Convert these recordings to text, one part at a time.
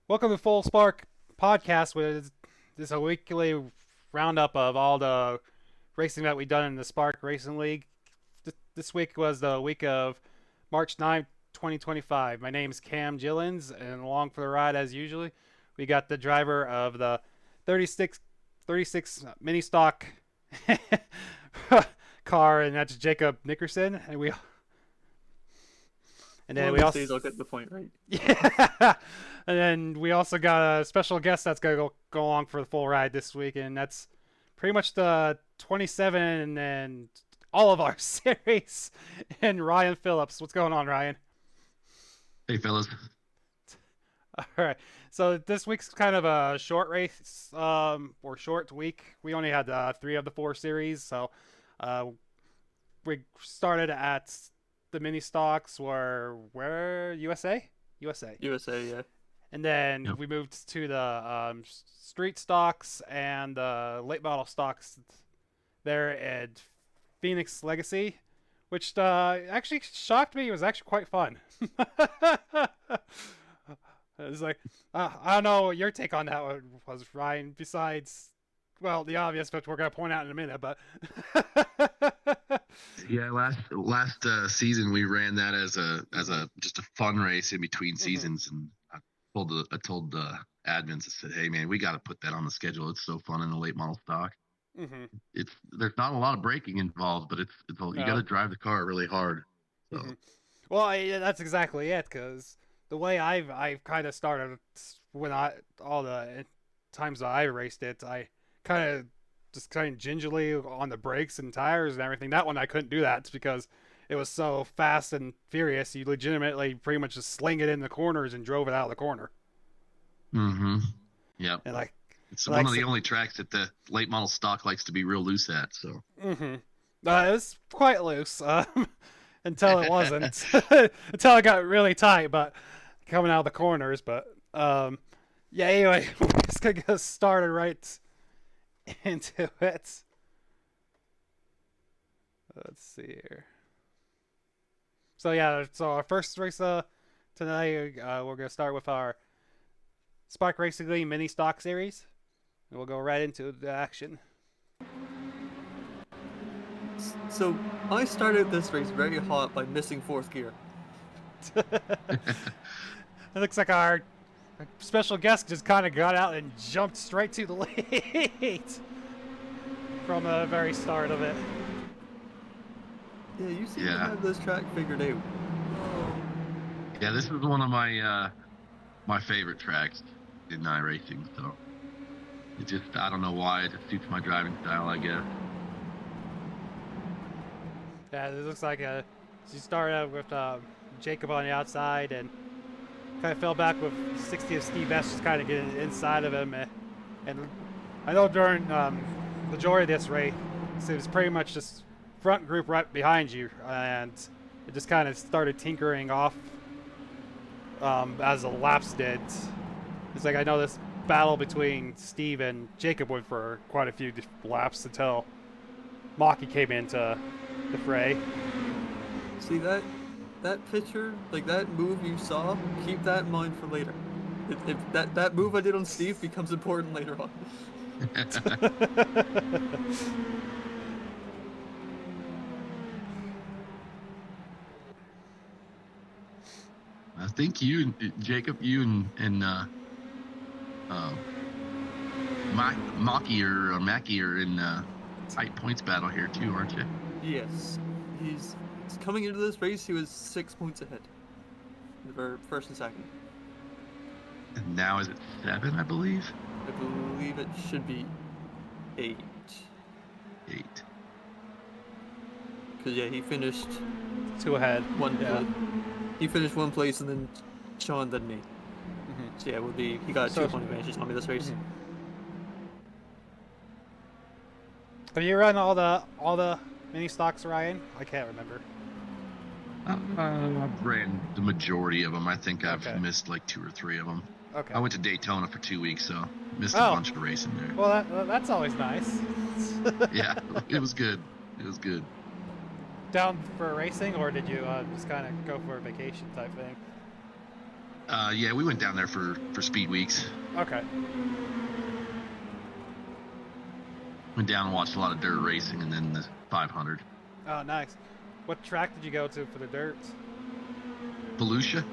Welcome to Full Spark Podcast, with this a weekly roundup of all the racing that we've done in the Spark Racing League. This week was the week of March 9th, 2025. My name is Cam Gillens, and along for the ride, as usually, we got the driver of the 36 mini stock car, and that's Jacob Nickerson. And One then of we these also days I'll get the point right. Yeah. And then we also got a special guest that's gonna go along for the full ride this week, and that's pretty much the 27 and all of our series. And Ryan Phillips, what's going on, Ryan? Hey, fellas. All right. So this week's kind of a short race, or short week. We only had three of the four series, so uh, we started at the mini stocks were where USA. USA, yeah. And then Yep. we moved to the street stocks and late model stocks there at Phoenix Legacy, which actually shocked me. It was actually quite fun. It was like, I don't know what your take on that was, Ryan, besides, well, the obvious, which we're going to point out in a minute, but. Yeah, last season we ran that as a just a fun race in between seasons, and I told the admins, I said, hey man, we got to put that on the schedule. It's so fun in the late model stock. Mm-hmm. There's not a lot of braking involved, but you got to drive the car really hard. So Mm-hmm. Well, yeah, that's exactly it. Because the way I've kind of started when all the times that I raced it, I kind of just kind of gingerly on the brakes and tires and everything. That one I couldn't do that because it was so fast and furious. You legitimately pretty much just sling it in the corners and drove it out of the corner. mm-hmm. Yep. And like, It's like, one of the only tracks that the late model stock likes to be real loose at. So mm-hmm. It was quite loose until it wasn't, until it got really tight. But coming out of the corners, but yeah. Anyway, we're just gonna get started right into it. Let's see here. So yeah, so our first race tonight, we're gonna start with our Spark Racing League mini stock series, and we'll go right into the action. So I started this race very hot by missing fourth gear. It looks like our special guest just kind of got out and jumped straight to the lead from the very start of it. Yeah, you seem to Yeah. have this track figured out. yeah, this is one of my favorite tracks in iRacing. So I don't know why, it just suits my driving style, I guess. Yeah, it looks like she started out with Jacob on the outside and kind of fell back with 60 of Steve S just kind of getting inside of him. And I know during the majority of this race, it was pretty much just front group right behind you, and it just kind of started tinkering off as the laps did. It's like I know this battle between Steve and Jacob went for quite a few laps until Maki came into the fray. See that picture, like that move you saw, keep that in mind for later. If that move I did on Steve becomes important later on. I think Jacob, uh, Mackie are in tight points battle here too, aren't you? Yes, he's coming into this race. He was 6 points ahead, for first and second. And now is it 7, I believe? I believe it should be 8. 8. Because yeah, he finished Two ahead. one. Yeah. He finished one place, and then Sean then me. Mm-hmm. So yeah, he got a So- 2-point advantage on me this race. Mhm. Have you run all the mini stocks, Ryan? I can't remember. I've ran the majority of them. I think I've Okay. missed like 2 or 3 of them. Okay. I went to Daytona for 2 weeks, so missed a Oh. bunch of racing there. Well, that's always nice. Yeah, it was good. It was good. Down for racing, or did you just kind of go for a vacation type thing? Yeah, we went down there for Speed Weeks. Okay. Went down and watched a lot of dirt racing, and then the 500. Oh, nice. What track did you go to for the dirt? Volusia.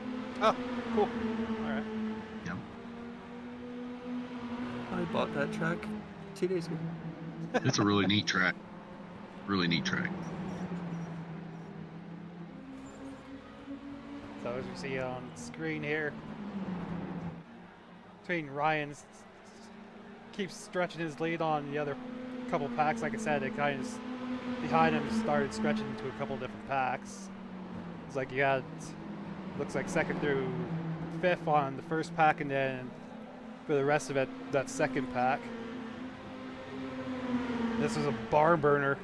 Oh, cool. All right. Yep. I bought that track 2 days ago. It's a really neat track. Really neat track. So as you see on screen here, between Ryan keeps stretching his lead on the other couple packs. Like I said, it kind of behind him started stretching into a couple different packs. It's like you got, looks like 2nd through 5th on the first pack, and then for the rest of it, that 2nd pack. This is a barn burner.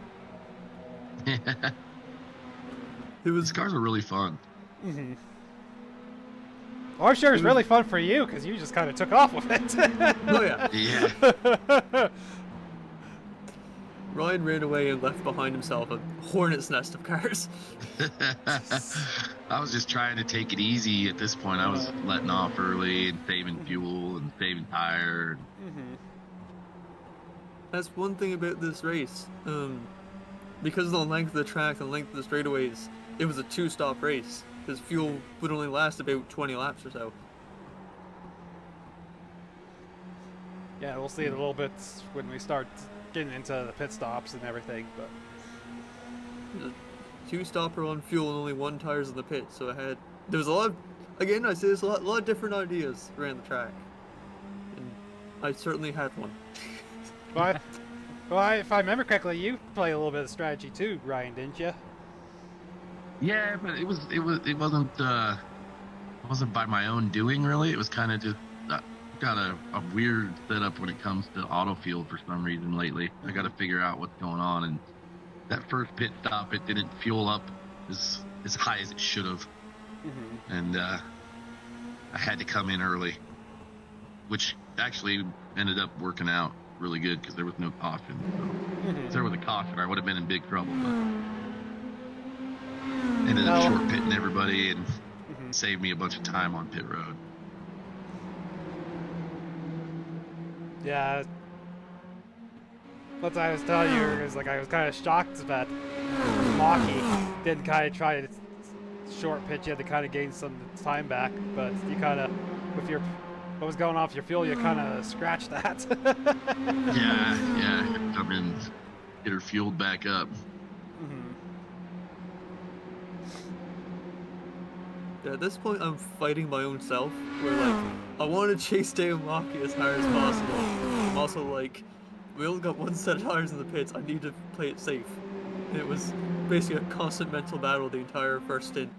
These cars are really fun. Mm-hmm. Well, I'm sure it's really fun for you because you just kind of took off with it. Oh yeah. Yeah. Ryan ran away and left behind himself a hornet's nest of cars. I was just trying to take it easy at this point. I was letting off early and saving fuel and saving tire. Mm-hmm. That's one thing about this race. Because of the length of the track and the length of the straightaways, it was a 2-stop race. Because fuel would only last about 20 laps or so. Yeah, we'll see it a little bit when we start getting into the pit stops and everything, but A 2-stopper on fuel and only 1 tires in the pit, so there was a lot of, again, I say there's a lot of different ideas around the track. And I certainly had one. well, if I remember correctly, you played a little bit of strategy too, Ryan, didn't you? Yeah, but it wasn't by my own doing really. It was kind of just got a weird setup when it comes to auto fuel for some reason lately. I got to figure out what's going on. And that first pit stop, it didn't fuel up as high as it should have, and I had to come in early, which actually ended up working out really good because there was no caution. So if there was a caution, I would have been in big trouble. But ended up short pitting everybody and saved me a bunch of time on pit road. Yeah. What I was telling you is like I was kind of shocked that Maki didn't kind of try to short pitch. You had to kind of gain some time back, but you kind of, with what was going off your fuel, you kind of scratched that. yeah, come in, get her fueled back up. Yeah, at this point, I'm fighting my own self. Where like, I want to chase down Maki as hard as possible. I'm also like, we only got 1 set of tires in the pits. I need to play it safe. And it was basically a constant mental battle the entire first stint.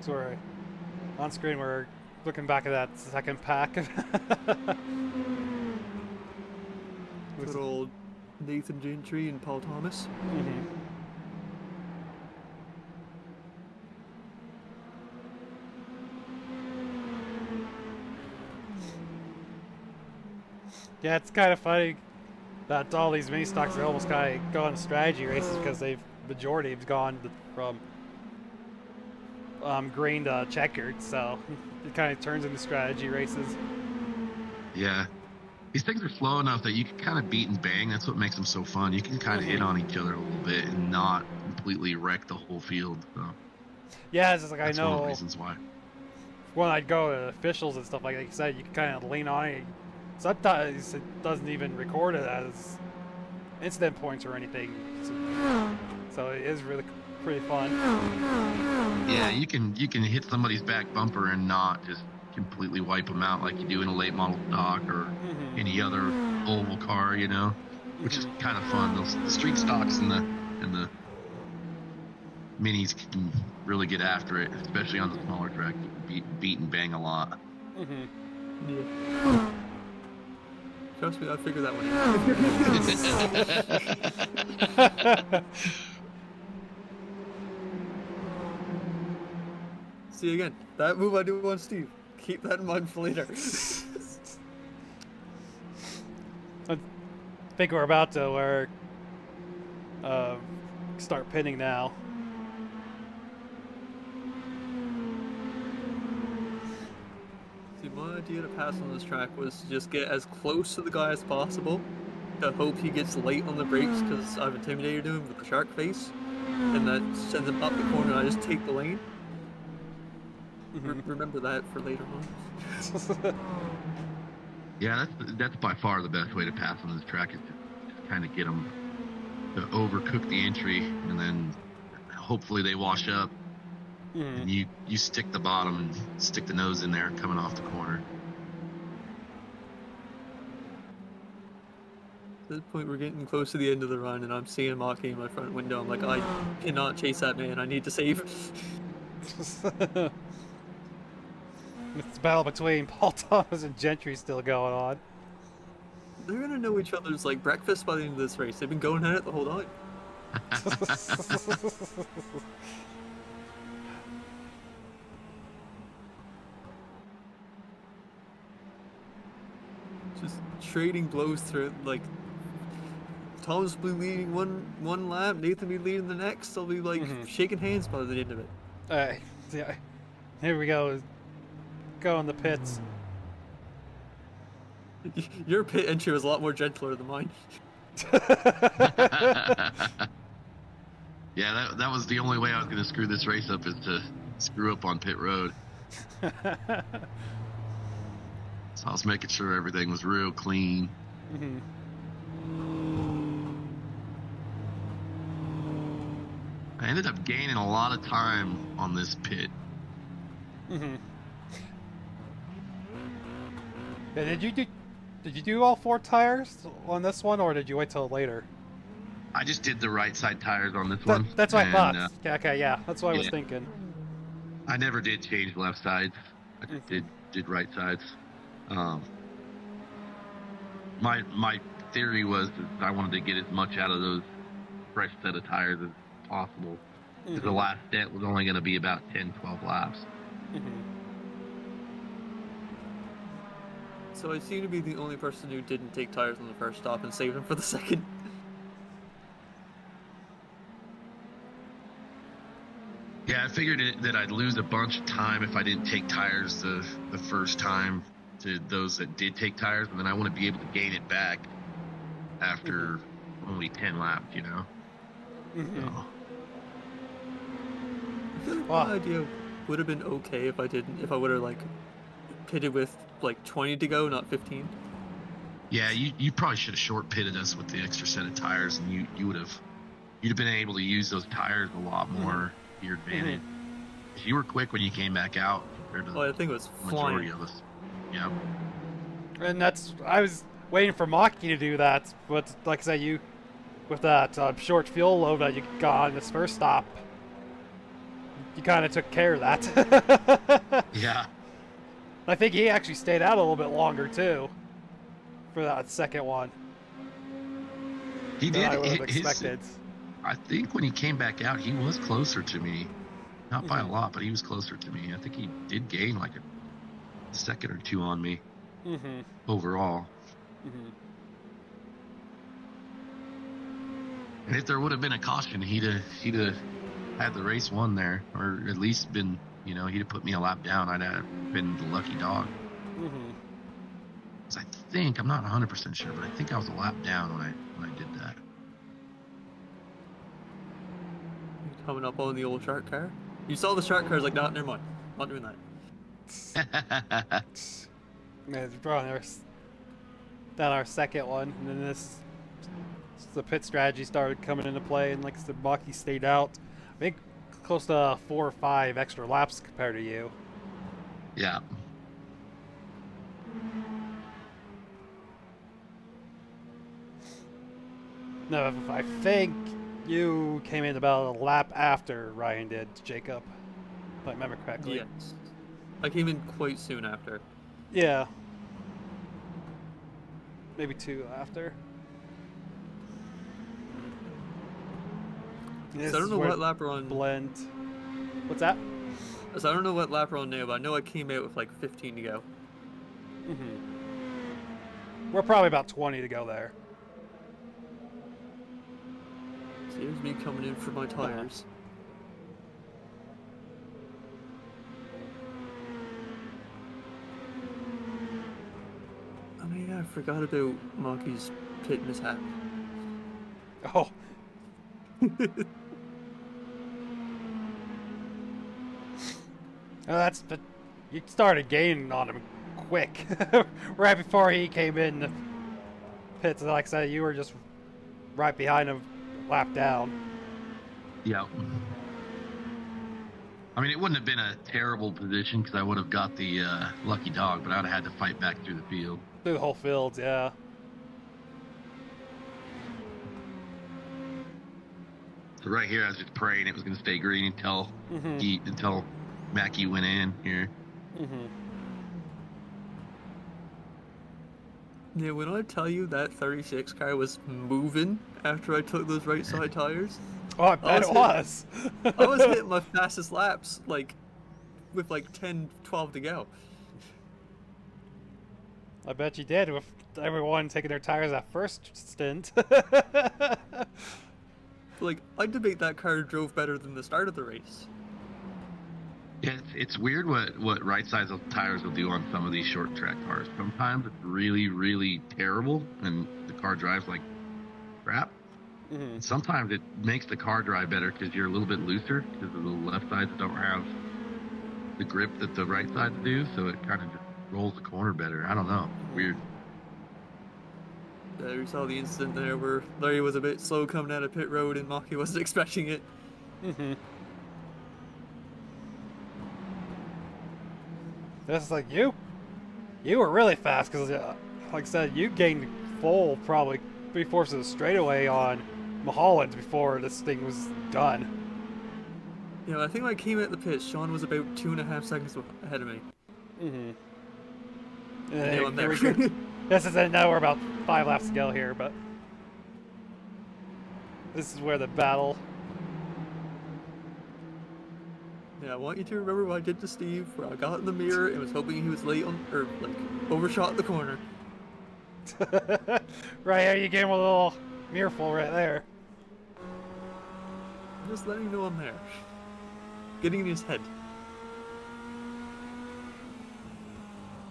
So we're on screen. We're looking back at that 2nd pack. Good old Nathan Gentry and Paul Thomas. Yeah, it's kind of funny that all these mini stocks are almost kind of going strategy races because majority have gone from green to checkered, so it kind of turns into strategy races. Yeah. These things are slow enough that you can kind of beat and bang. That's what makes them so fun. You can kind of hit on each other a little bit and not completely wreck the whole field. So yeah, it's just like that's I know one of the reasons why. When I'd go to officials and stuff like you said, you can kind of lean on it. Sometimes it doesn't even record it as incident points or anything. So it is really pretty fun. Yeah, you can hit somebody's back bumper and not just completely wipe them out like you do in a late model stock or any other oval car, you know, which is kind of fun. The street stocks and the minis can really get after it, especially on the smaller track. You can beat and bang a lot. Yeah. Trust me, I figured that one out. See, again, that move I do on Steve. Keep that in mind for later. I think we're about to start pinning now. idea to pass on this track was to just get as close to the guy as possible, to hope he gets late on the brakes because I've intimidated him with the shark face, and that sends him up the corner and I just take the lane. Remember that for later on. Yeah, that's by far the best way to pass on this track, is to just kind of get them to overcook the entry, and then hopefully they wash up, and you stick the bottom and stick the nose in there coming off the corner. At this point, we're getting close to the end of the run, and I'm seeing Maki in my front window. I'm like, I cannot chase that man. I need to save. It's a battle between Paul Thomas and Gentry still going on. They're gonna know each other's like breakfast by the end of this race. They've been going at it the whole time. Just trading blows through, like, Thomas will be leading one lap, Nathan will be leading the next. They'll be like shaking hands by the end of it. Alright, yeah. Here we go. Go in the pits. Your pit entry was a lot more gentler than mine. Yeah, that was the only way I was going to screw this race up, is to screw up on pit road. So I was making sure everything was real clean. I ended up gaining a lot of time on this pit. Yeah, did you do all 4 tires on this one, or did you wait till later? I just did the right side tires on this one. That's what I thought. Okay, yeah, that's what I was thinking. I never did change left sides. I just did right sides. My theory was that I wanted to get as much out of those fresh set of tires as possible. Because the last stint was only going to be about 10-12 laps. So I seem to be the only person who didn't take tires on the first stop and saved them for the second. Yeah, I figured that I'd lose a bunch of time if I didn't take tires the first time to those that did take tires, and then I want to be able to gain it back after only 10 laps, you know? So. I feel like my idea would have been okay if I would have like pitted with like 20 to go, not 15. Yeah, you probably should have short pitted us with the extra set of tires, and you'd have been able to use those tires a lot more to your advantage. You were quick when you came back out compared to I think it was majority flying. of us. Yeah. And I was waiting for Maki to do that, but like I said, you, with that short fuel load that you got on this first stop, you kind of took care of that. Yeah. I think he actually stayed out a little bit longer too for that second one. He did. I would have expected. I think when he came back out, he was closer to me. Not by a lot, but he was closer to me. I think he did gain like a second or two on me overall. And if there would have been a caution, he'd have had the race won there, or at least been, he'd have put me a lap down. I'd have been the lucky dog. I think, I'm not 100% sure, but I think I was a lap down when I did that. Coming up on the old shark car. You saw the shark car, like, no, never mind. Not doing that. Man, bro, that our second one, and then the pit strategy started coming into play, and like I said, Maki stayed out. I think close to 4 or 5 extra laps compared to you. Yeah. No, I think you came in about a lap after Ryan did, Jacob, if I remember correctly. Yes. I came in quite soon after. Yeah. Maybe 2 after. So I don't know what lap we're on. Blend. What's that? So I don't know what lap we're on now, but I know I came out with like 15 to go. We're probably about 20 to go there. So here's me coming in for my tires. forgot about Maki's pit mishap. Oh, but you started gaining on him quick, right before he came in the pits. Like I said, you were just right behind him, lap down. Yeah. I mean, it wouldn't have been a terrible position because I would have got the lucky dog, but I'd have had to fight back through the field. Through the whole field, yeah. So right here, I was just praying it was going to stay green until until Mackie went in here. Yeah, when I tell you that 36 car was moving after I took those right side tires, Oh, I bet it was. I was hitting my fastest laps, like, with like 10, 12 to go. I bet you did, with everyone taking their tires that first stint. Like, I debate that car drove better than the start of the race. Yeah, it's weird what right sides of tires will do on some of these short track cars. Sometimes it's really, really terrible, and the car drives like crap. Sometimes it makes the car drive better because you're a little bit looser because the left sides don't have the grip that the right sides do, so it kind of just rolls the corner better. I don't know. Weird. We saw the incident there where Larry was a bit slow coming out of pit road and Maki wasn't expecting it. That's like you were really fast because, like I said, you gained full probably 3/4 of the straightaway on Mulholland before this thing was done. Yeah, I think when I came out the pit, Sean was about 2.5 seconds ahead of me. And now I'm there. This is now we're about 5 laps to go here, but this is where the battle. Yeah, I want you to remember what I did to Steve, where I got in the mirror and was hoping he was late on, or like overshot the corner. Right here, you gave him a little mirrorful right there. Just letting him know I'm there. Getting in his head.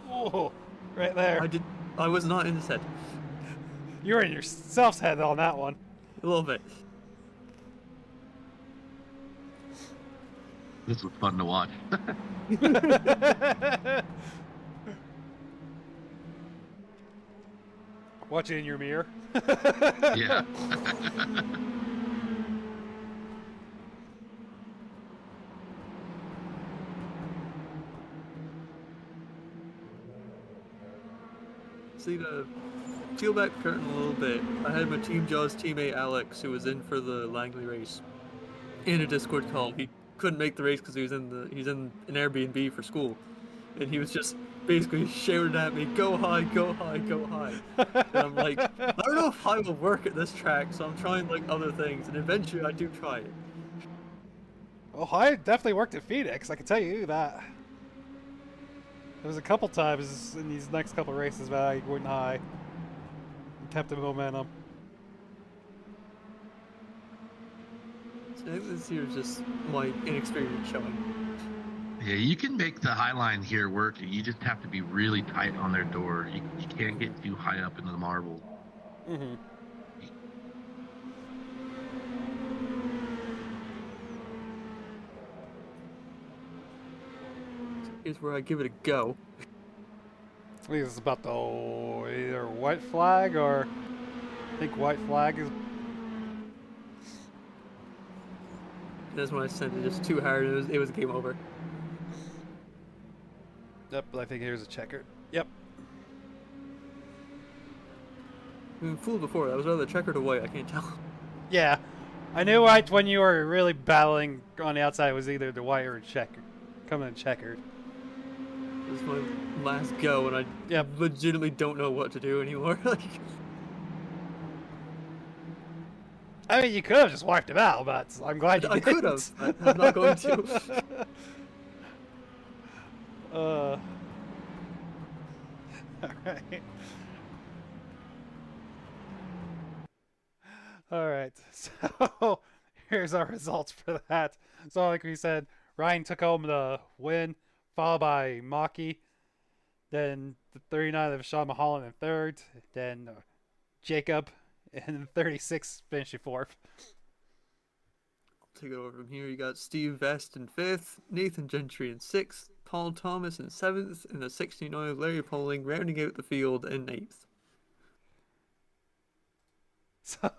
Oh, right there. I was not in his head. You were in yourself's head on that one. A little bit. This was fun to watch. Watch it in your mirror. Yeah. See, to peel back the curtain a little bit, I had my Team Jaws teammate Alex, who was in for the Langley race, in a Discord call. He couldn't make the race because he's in an Airbnb for school, and he was just basically shouted at me, "Go high, go high, go high." And I'm like, I don't know if I will work at this track, so I'm trying like other things, and eventually I do try it. Oh, I definitely worked at Phoenix. I can tell you that. There was a couple times in these next couple races that I went high and kept the momentum. So I think this here is just my inexperience showing. Yeah, you can make the high line here work. You just have to be really tight on their door. You can't get too high up into the marble. Here's where I give it a go. I think it's about the either white flag or I think white flag is. That's when I sent it just too hard. It was game over. Yep, I think here's a checker. Yep. I've been fooled before. That was either checkered or white. I can't tell. Yeah, I knew right when you were really battling on the outside it was either the white or checkered, coming in checkered. This is my last go, and I legitimately don't know what to do anymore. Like, I mean, you could have just wiped him out, but I'm glad you didn't. I could have. I'm not going to. Alright. Alright, so here's our results for that. So like we said, Ryan took home the win, followed by Maki. Then the 39 of Sean Mulholland in third. Then Jacob in 36 finishing fourth. Take it over from here. You got Steve Vest in fifth, Nathan Gentry in sixth, Paul Thomas in seventh, and the 69 of Larry Poling rounding out the field in eighth. So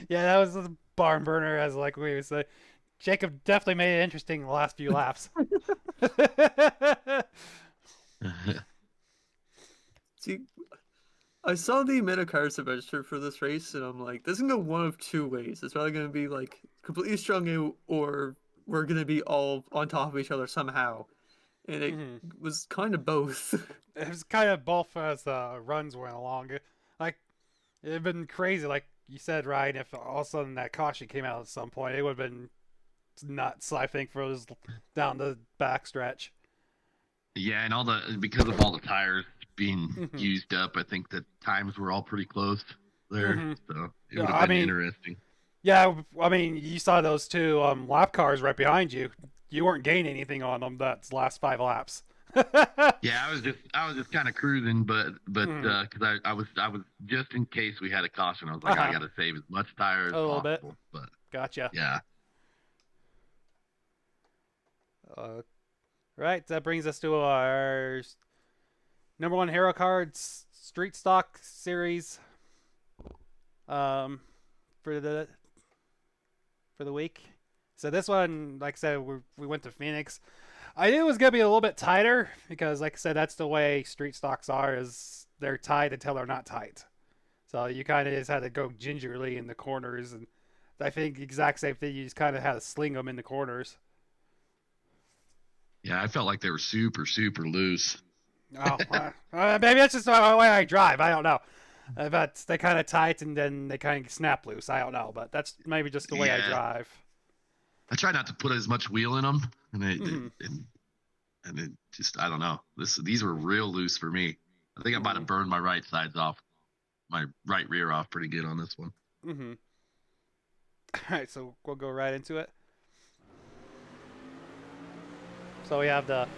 yeah, that was a barn burner, as like we would say. Jacob definitely made it interesting the last few laps. See, I saw the Metacards register for this race, and I'm like, this can go one of two ways. It's either going to be like completely strung out, or we're going to be all on top of each other somehow. And it was kind of both. It was kind of both as runs went along. Like, it'd been crazy, like you said, Ryan. If all of a sudden that caution came out at some point, it would have been nuts. I think for those down the backstretch. Yeah, and because of all the tires being used up, I think the times were all pretty close there. So it would have been interesting. Yeah, I mean, you saw those two lap cars right behind you. You weren't gaining anything on them that last 5 laps. Yeah, I was just kind of cruising, but because I was just in case we had a caution, I was like, I got to save as much tire as possible. Bit. But Gotcha. yeah. Right, that brings us to our number 1 hero cards street stock series. For the week. So this one, like I said, we went to Phoenix. I knew it was gonna be a little bit tighter because, like I said, that's the way street stocks are. Is they're tight until they're not tight. So you kind of just had to go gingerly in the corners, and I think the exact same thing. You just kind of had to sling them in the corners. Yeah, I felt like they were super, super loose. Oh, maybe that's just the way I drive. I don't know. But they kind of tight and then they kind of snap loose. I don't know, but that's maybe just the way I drive. I try not to put as much wheel in them, and it just, I don't know. These were real loose for me. I think I might have burned my right sides off, my right rear off pretty good on this one. All right, so we'll go right into it. So we have the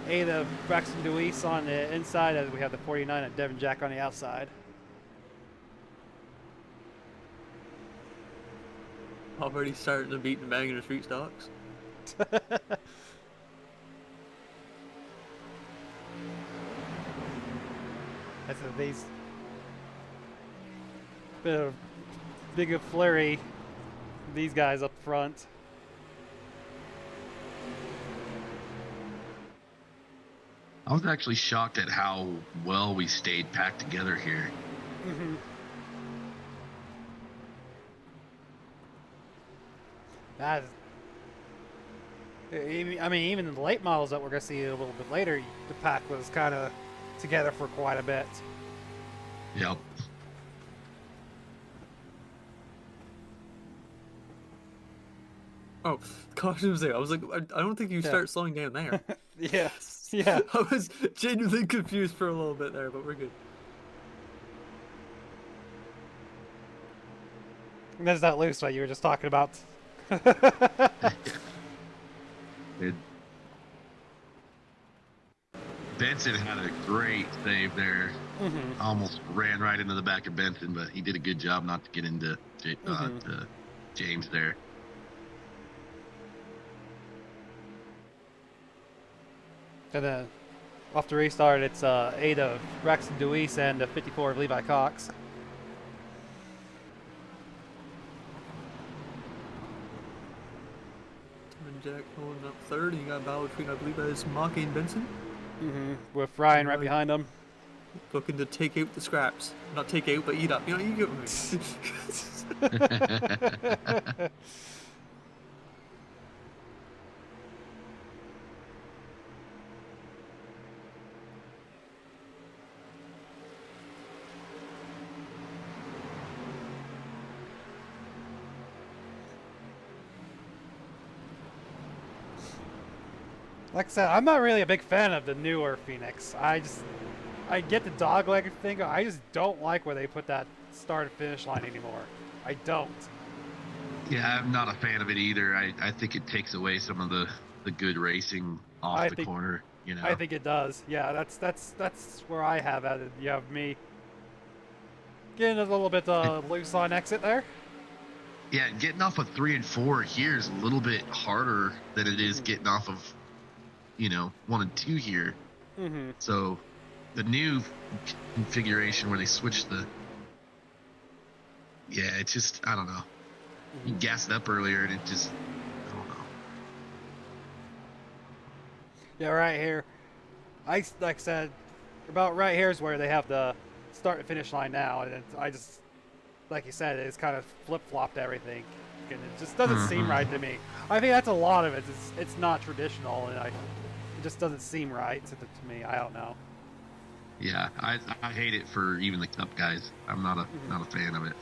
8 of Braxton Deweese on the inside, as we have the 49 of Devin Jack on the outside. Already starting to beat and bang in the street stocks. That's these bit of big flurry. These guys up front. I was actually shocked at how well we stayed packed together here. I mean, even in the late models that we're going to see a little bit later, the pack was kind of together for quite a bit. Yep. Oh, caution was there. I was like, I don't think you start slowing down there. Yeah. I was genuinely confused for a little bit there, but we're good. And that's that loose what you were just talking about. Benson had a great save there. Almost ran right into the back of Benson, but he did a good job not to get into to James there. And then off the restart, it's 8 of Braxton Deweese and 54 of Levi Cox. And Jack pulling up third, and you got a battle between, I believe that is Maki and Benson. With Ryan right behind him. Looking to take out the scraps. Not take out, but eat up. You know, you get what I mean. Like I said, I'm not really a big fan of the newer Phoenix. I get the dogleg thing. I just don't like where they put that start and finish line anymore. I don't. Yeah, I'm not a fan of it either. I think it takes away some of the the good racing off I the think corner. You know. I think it does. Yeah, that's where I have at it. You have me getting a little bit loose on exit there. Yeah, getting off of 3 and 4 here is a little bit harder than it is getting off of, 1 and 2 here. Mm-hmm. So the new configuration where they switched it's just, I don't know. You gassed up earlier and it just, I don't know. Yeah, right here. Like I said, about right here is where they have the start and finish line now, and I just, like you said, it's kind of flip-flopped everything, and it just doesn't seem right to me. I think that's a lot of it. It's not traditional, and it just doesn't seem right to me. I don't know. Yeah, I hate it for even the Cup guys. I'm not a fan of it.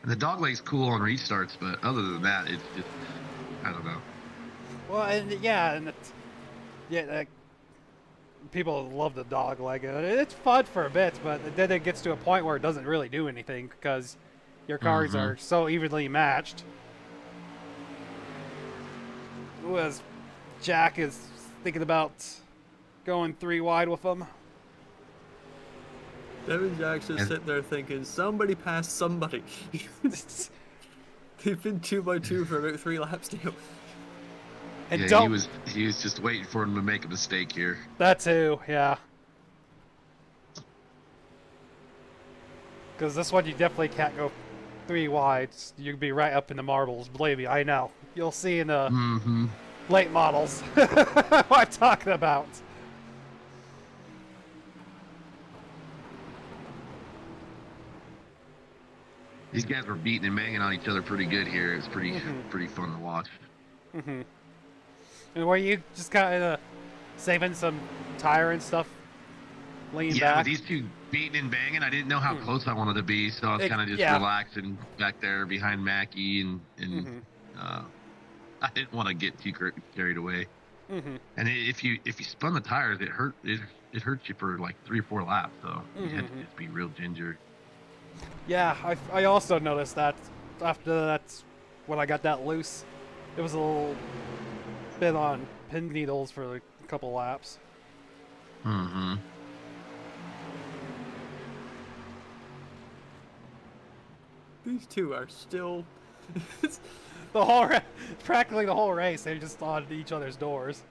And the dogleg's cool on restarts, but other than that, it's just, I don't know. Well, people love the dog leg. It's fun for a bit, but then it gets to a point where it doesn't really do anything because your cars are so evenly matched. As Jack is thinking about going 3 wide with them. Devin Jack's just sitting there thinking, somebody pass somebody. They've been 2x2 for about 3 laps now. And yeah, he was just waiting for him to make a mistake here. That too, yeah. Because this one you definitely can't go 3 wide. You'd be right up in the marbles. Believe me, I know. You'll see in the late models what I'm talking about. These guys were beating and banging on each other pretty good here. It's pretty fun to watch. And were you just kind of saving some tire and stuff, leaning back? Yeah, with these two beating and banging, I didn't know how close I wanted to be, so I was kind of just relaxing back there behind Mackie, and I didn't want to get too carried away. And if you spun the tires, it hurts you for like 3 or 4 laps, so you had to just be real ginger. Yeah, I also noticed that after that's when I got that loose, it was a little bit on pin needles for a couple laps. These two are still... practically the whole race, they're just on each other's doors.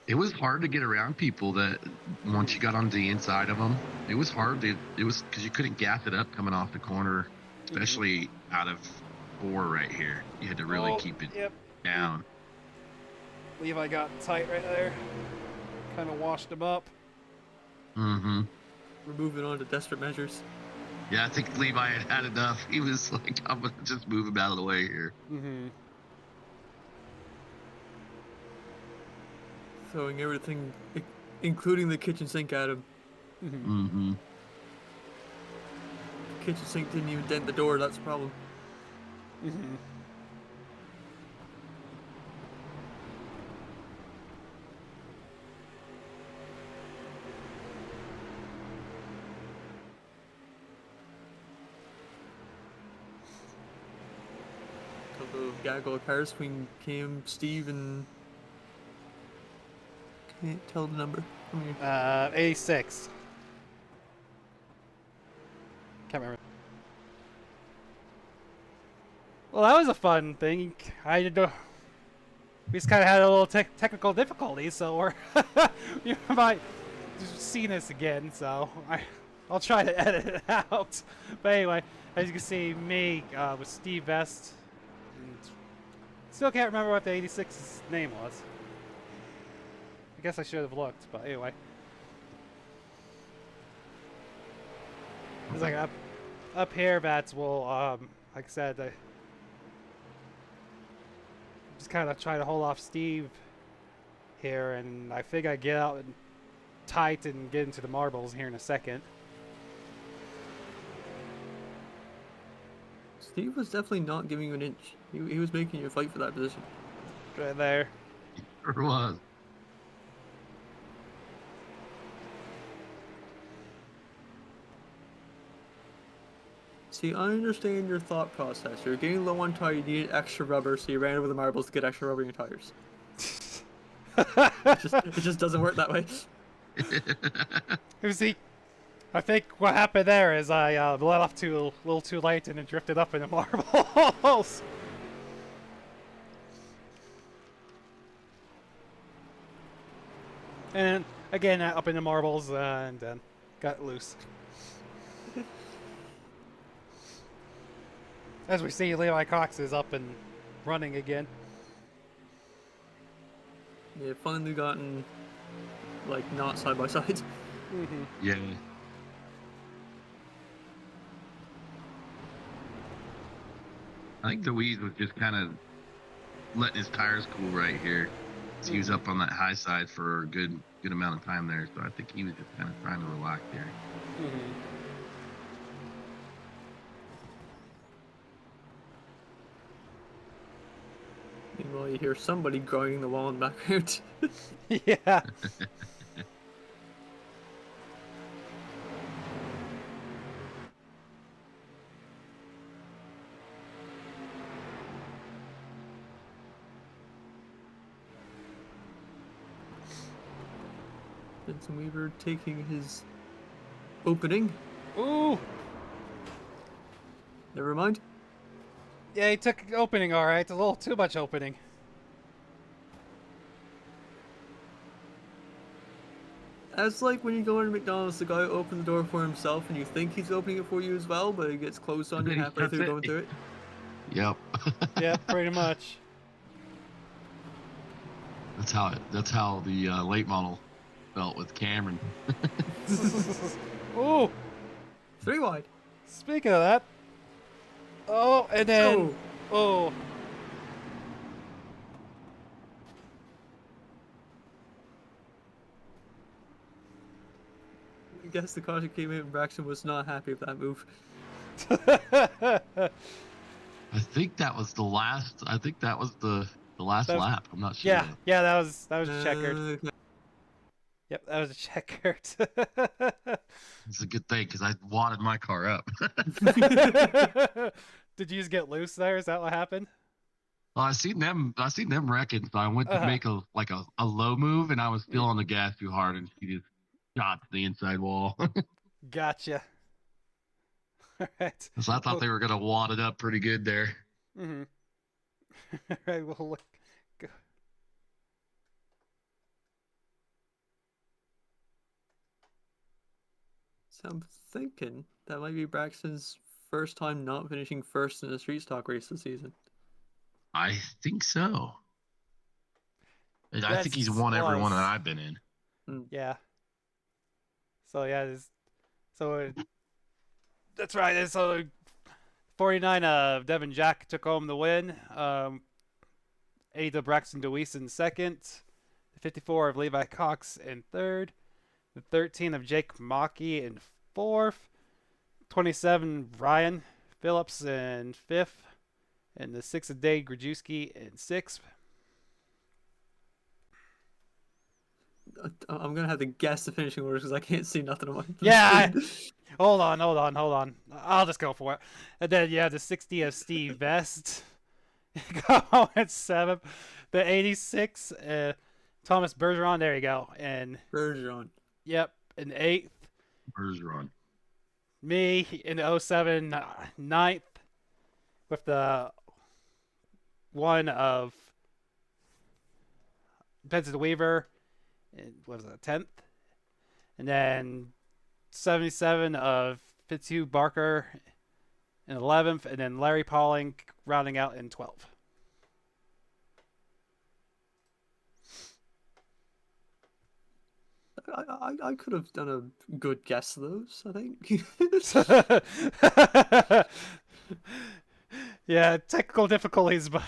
It was hard to get around people that once you got onto the inside of them. It was hard. It was because you couldn't gas it up coming off the corner, especially out of 4 right here. You had to really keep it down. Levi got tight right there. Kind of washed him up. We're moving on to desperate measures. Yeah, I think Levi had enough. He was like, I'm going to just move him out of the way here. Throwing everything, including the kitchen sink at him. The kitchen sink didn't even dent the door, that's the problem. Couple of gaggle of cars between Cam, Steve, and... Can't tell the number. 86. Can't remember. Well, that was a fun thing. We just kind of had a little technical difficulties, so you might see this again. So I'll try to edit it out. But anyway, as you can see, me with Steve Vest. And still can't remember what the 86's name was. I guess I should have looked, but anyway. It's like up here, Vats will, like I said, I just kind of try to hold off Steve here, and I think I get out and tight and get into the marbles here in a second. Steve was definitely not giving you an inch. He was making you fight for that position. Right there. Sure was. See, I understand your thought process. You're getting low on tire, you need extra rubber, so you ran over the marbles to get extra rubber in your tires. It just doesn't work that way. You see, I think what happened there is I let off a little too late and it drifted up into marbles. And again, up into marbles and then got loose. As we see, Levi Cox is up and running again. They've finally gotten, like, not side by side. Mm-hmm. Yeah. I think Louise was just kind of letting his tires cool right here. So he was up on that high side for a good amount of time there. So I think he was just kind of trying to relax there. Mm-hmm. Meanwhile, you hear somebody grinding the wall in the background. Yeah. Benson Weaver taking his opening. Ooh. Never mind. Yeah, he took opening all right. A little too much opening. That's like when you go into McDonald's, the guy opens the door for himself and you think he's opening it for you as well, but it gets closed on you Then he halfway shuts through it. going through it. Yep. Yeah, pretty much. That's how the late model felt with Cameron. Ooh. 3 wide. Speaking of that. Oh, and then. So, Oh. I guess the caution came in and Braxton was not happy with that move. I think that was the last. I think that was the last That was- lap. I'm not sure. Yeah, though. yeah, that was checkered. Okay. Yep, that was checkered. It's a good thing because I wadded my car up. Did you just get loose there? Is that what happened? Well, I seen them wrecking, so I went to Uh-huh. make a low move, and I was still on the gas too hard, and she just shot to the inside wall. Gotcha. All right. So I thought they were gonna wad it up pretty good there. Mm-hmm. All right, well, look. Go. So I'm thinking that might be Braxton's first time not finishing first in a street stock race this season. I think so. And I think he's That's won every one close. that I've been in. Yeah. So yeah, that's right. And so 49 Devin Jack took home the win. 8 of Braxton DeWeese in second. 54 of Levi Cox in third. The 13 of Jake Mockey in fourth. 27 Ryan Phillips in fifth. And the 6 of Dave Grajewski in sixth. I'm gonna have to guess the finishing orders because I can't see nothing on my Yeah, screen. Hold on. I'll just go for it. And then you have the 60 of Steve Vest. Go home at 7th. The 86, Thomas Bergeron. There you go. And Bergeron. yep, in 8th. Bergeron. Me in 07, 9th. With the 1 of Benson Weaver. And what was it, 10th? And then 77 of Fitzhugh Barker in 11th, and then Larry Pauling rounding out in 12th. I could have done a good guess of those, I think. Yeah, technical difficulties, but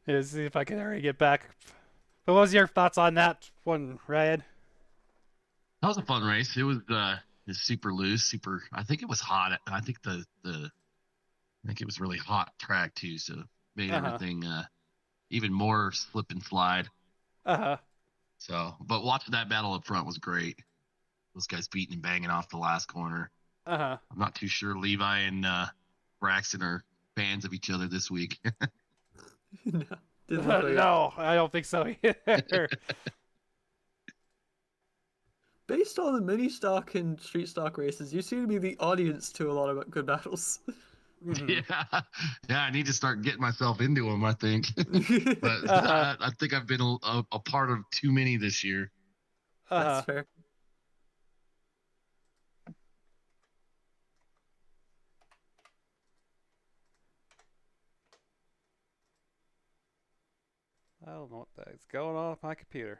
yeah, see if I can already get back. But what was your thoughts on that one, Ryan? That was a fun race. It was super loose, super. I think it was hot. I think I think it was really hot track too, so made everything even more slip and slide. Uh-huh. So, but watching that battle up front was great. those guys beating and banging off the last corner. Uh-huh. I'm not too sure Levi and Braxton are fans of each other this week. No, didn't look like it. No, I don't think so either. Based on the mini stock and street stock races, you seem to be the audience to a lot of good battles. Mhm. Yeah, I need to start getting myself into them, I think. But Uh-huh. I think I've been a part of too many this year. That's Uh-huh. fair. I don't know what the heck's going on with my computer.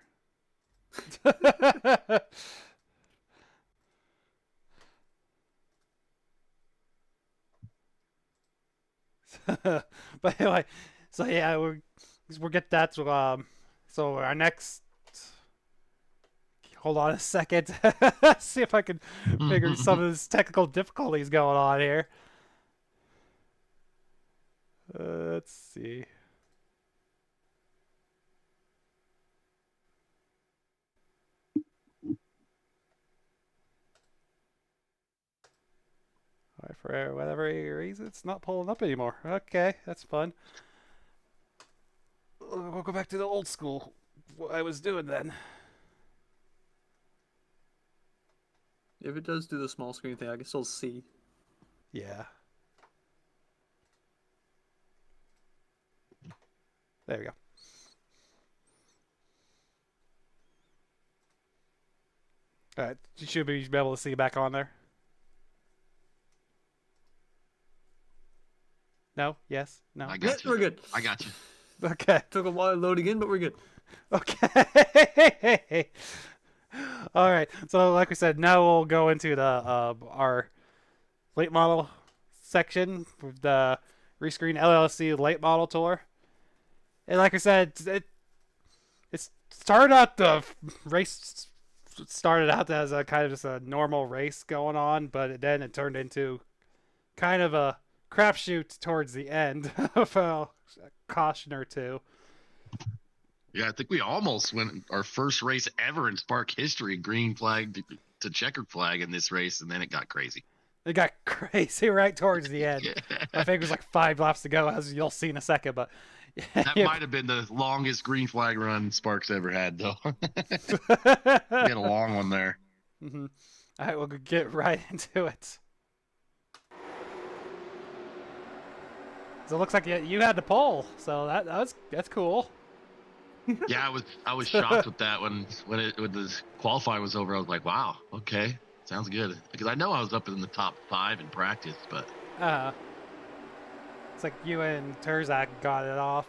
But anyway, so yeah, we'll get that. So our next. Hold on a second. See if I can figure some of this technical difficulties going on here. Let's see. For whatever reason, it's not pulling up anymore. Okay, that's fun. We'll go back to the old school. What I was doing then. If it does do the small screen thing, I can still see. Yeah. There we go. All right, you should be able to see back on there. No? Yes? No? I Yeah, got you. we're good. I got you. Okay. Took a while loading in, but we're good. Okay. All right. So, like we said, now we'll go into the our late model section with the Rescreen LLC late model tour. And like I said, it started out the race started out as a kind of just a normal race going on, but then it turned into kind of a crapshoot towards the end of a caution or two. Yeah, I think we almost went our first race ever in Spark history, green flag to checkered flag in this race, and then it got crazy. It got crazy right towards the end. I think it was like 5 laps to go, as you'll see in a second. But That yeah. might have been the longest green flag run Sparks ever had, though. We had a long one there. Mm-hmm. All right, we'll get right into it. So it looks like you had the pole, so that's cool. Yeah, I was shocked with that when the qualifying was over. I was like, wow, okay, sounds good. Because I know I was up in the top 5 in practice, but It's like you and Terzak got it off.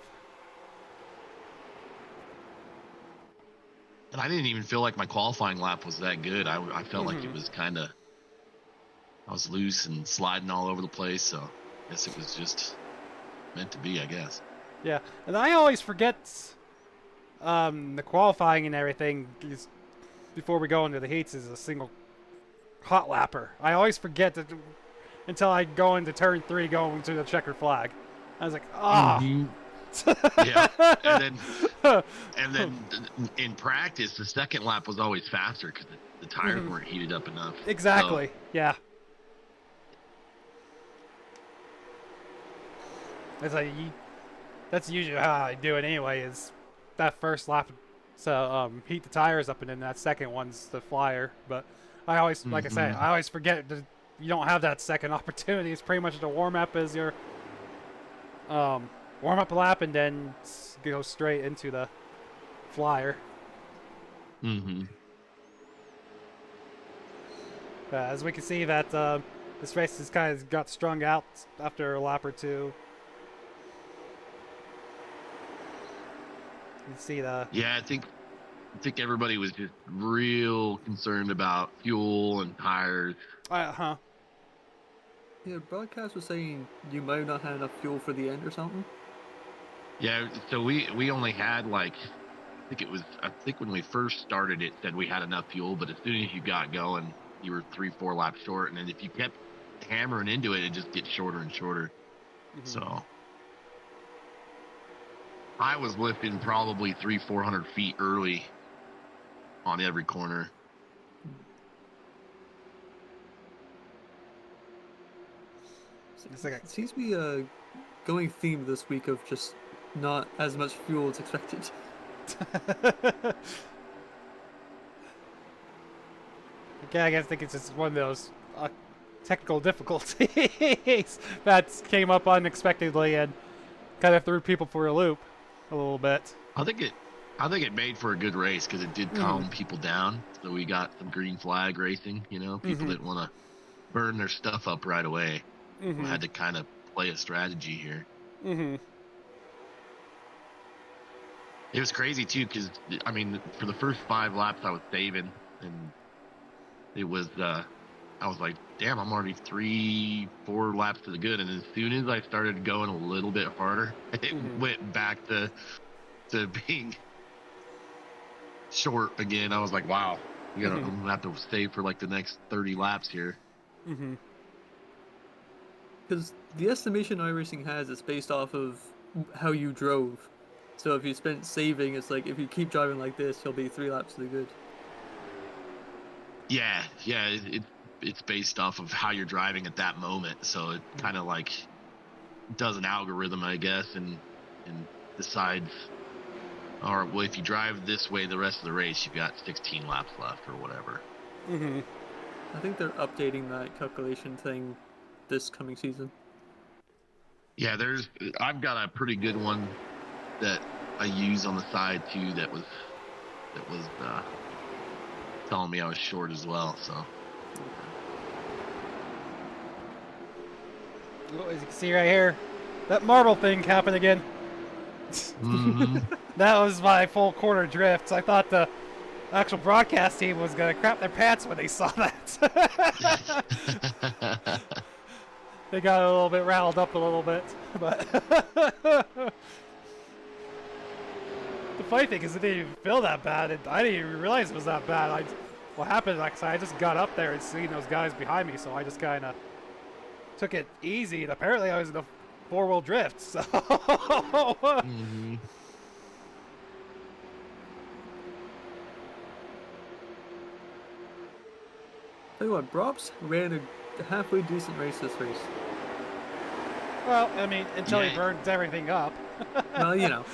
and I didn't even feel like my qualifying lap was that good. I felt like it Mm-hmm. was kind of I was loose and sliding all over the place. So I guess it was just meant to be, I guess. Yeah, and I always forget the qualifying and everything is, before we go into the heats is a single hot lapper. I always forget that until I go into turn 3 going to the checkered flag. I was like, ah. Mm-hmm. Yeah, and then in practice, the second lap was always faster because the tires Mhm. weren't heated up enough. Exactly. So, Yeah. It's like that's usually how I do it anyway. Is that first lap, so heat the tires up, and then that second one's the flyer. But I always, like I say, mhm. I always forget that you don't have that second opportunity. It's pretty much the warm up is your warm up lap, and then go straight into the flyer. Mhm. As we can see that this race has kind of got strung out after a lap or two. You see the Yeah, I think everybody was just real concerned about fuel and tires. huh. Yeah, broadcast was saying you might not have enough fuel for the end or something. Yeah, so we only had like I think when we first started it said we had enough fuel, but as soon as you got going, you were 3-4 laps short, and then if you kept hammering into it, it just gets shorter and shorter. Mm-hmm. So I was lifting probably 300-400 feet early on every corner. It's like It seems to be a going theme this week of just not as much fuel as expected. Okay, I guess I think it's just one of those technical difficulties that came up unexpectedly and kind of threw people for a loop a little bit. I think it. I think it made for a good race because it did calm people down. So we got some green flag racing. You know, people didn't want to burn their stuff up right away. We had to kind of play a strategy here. It was crazy too because I mean, for the first 5 laps I was saving, and it was I was like, damn, I'm already 3-4 laps to the good. And as soon as I started going a little bit harder, it went back to being short again. I was like, wow, I'm gonna have to save for like the next 30 laps here. Because the estimation iRacing has is based off of how you drove. So if you spent saving, it's like if you keep driving like this, you'll be 3 laps to the good. Yeah, it's based off of how you're driving at that moment. So it kind of like does an algorithm, I guess, and decides, all right, well, if you drive this way the rest of the race, you've got 16 laps left or whatever. I think they're updating that calculation thing this coming season. Yeah, I've got a pretty good one that I use on the side too that was telling me I was short as well, so. Well, as you can see right here, that marble thing happened again. That was my full quarter drift. So I thought the actual broadcast team was going to crap their pants when they saw that. They got a little bit rattled up a little bit. But the funny thing is it didn't even feel that bad. I didn't even realize it was that bad. What happened, like, I just got up there and seen those guys behind me, so I just kind of took it easy, and apparently I was in a 4-wheel drift, so. Tell you what, Brobs ran a halfway decent race this race. Well, I mean, until he burns everything up. Well, you know.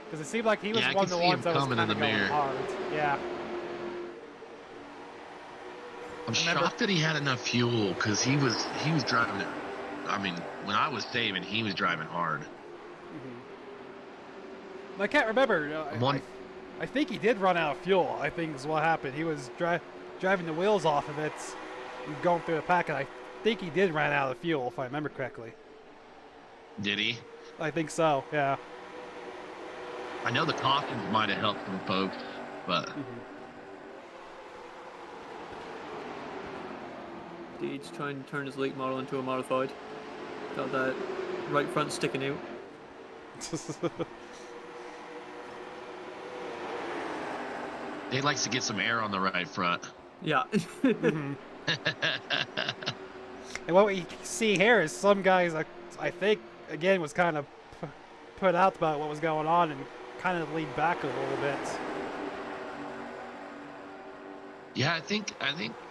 Because it seemed like he was one of the ones that was kind of going hard. Yeah. I'm shocked that he had enough fuel because he was driving it. I mean, when I was saving, he was driving hard. I can't remember. I think he did run out of fuel. I think is what happened. He was driving the wheels off of it and going through the pack, and I think he did run out of fuel, if I remember correctly. Did he? I think so, yeah. I know the cautions might have helped some folks, but... Deeds trying to turn his late model into a modified. Got that right front sticking out. He likes to get some air on the right front. Yeah. And what we see here is some guys, I think, again, was kind of put out about what was going on and kind of lead back a little bit. Yeah, I think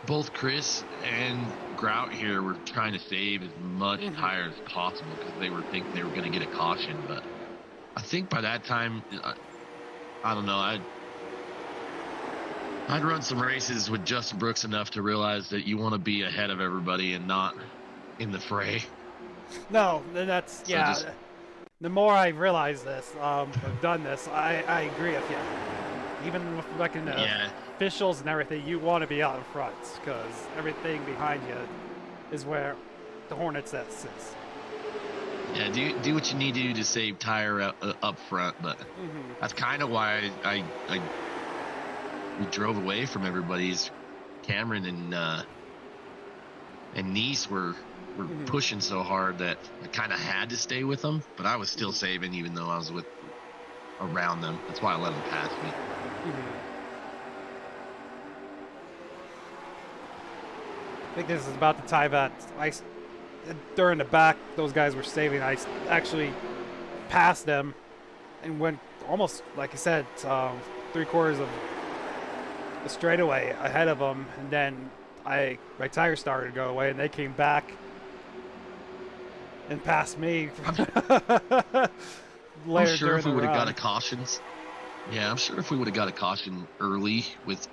both Chris and Grout here were trying to save as much tire as possible because they were thinking they were going to get a caution. But I think by that time, I don't know, I'd run some races with Justin Brooks enough to realize that you want to be ahead of everybody and not in the fray. No, that's, so yeah. The more I realize this, I've done this, I agree with you. Even with, like, in the officials and everything, you want to be out in front because everything behind you is where the Hornets' nest is. Yeah, do what you need to do to save tire up front, but that's kind of why we drove away from everybody's. Cameron and Nice were pushing so hard that I kind of had to stay with them, but I was still saving even though I was around them. That's why I let them pass me. I think this is about the time that during the back, those guys were saving. I actually passed them and went almost, like you said, 3/4 of the straightaway ahead of them, and then my tires started to go away, and they came back and passed me I'm later sure during if we the would have got run. a caution, yeah, I'm sure if we would have got a caution early with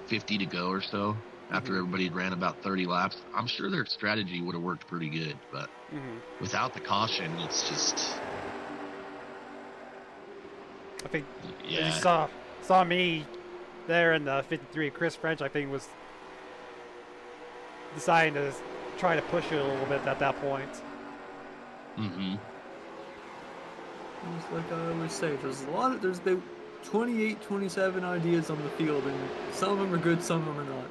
50 to go or so after Hmm. everybody had ran about 30 laps, I'm sure their strategy would have worked pretty good. But Hmm. without the caution, it's just I think you yeah. saw me there in the 53. Chris French, I think, was deciding to try to push it a little bit at that point. Mm-hmm. Just like I always say, there's about 28, 27 ideas on the field, and some of them are good, some of them are not.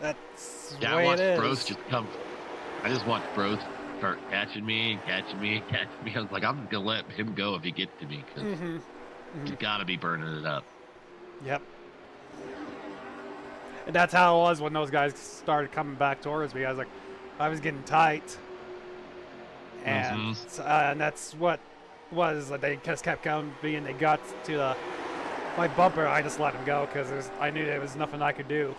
That's the Yeah, way it is. I just watched Broth start catching me and catching me and catching me. I was like, I'm just gonna let him go if he gets to me because Hmm. Hmm. he's got to be burning it up. Yep. And that's how it was when those guys started coming back towards me. I was getting tight, Mm-hmm. and that's what was. They just kept coming, and they got to my bumper. I just let them go because I knew there was nothing I could do.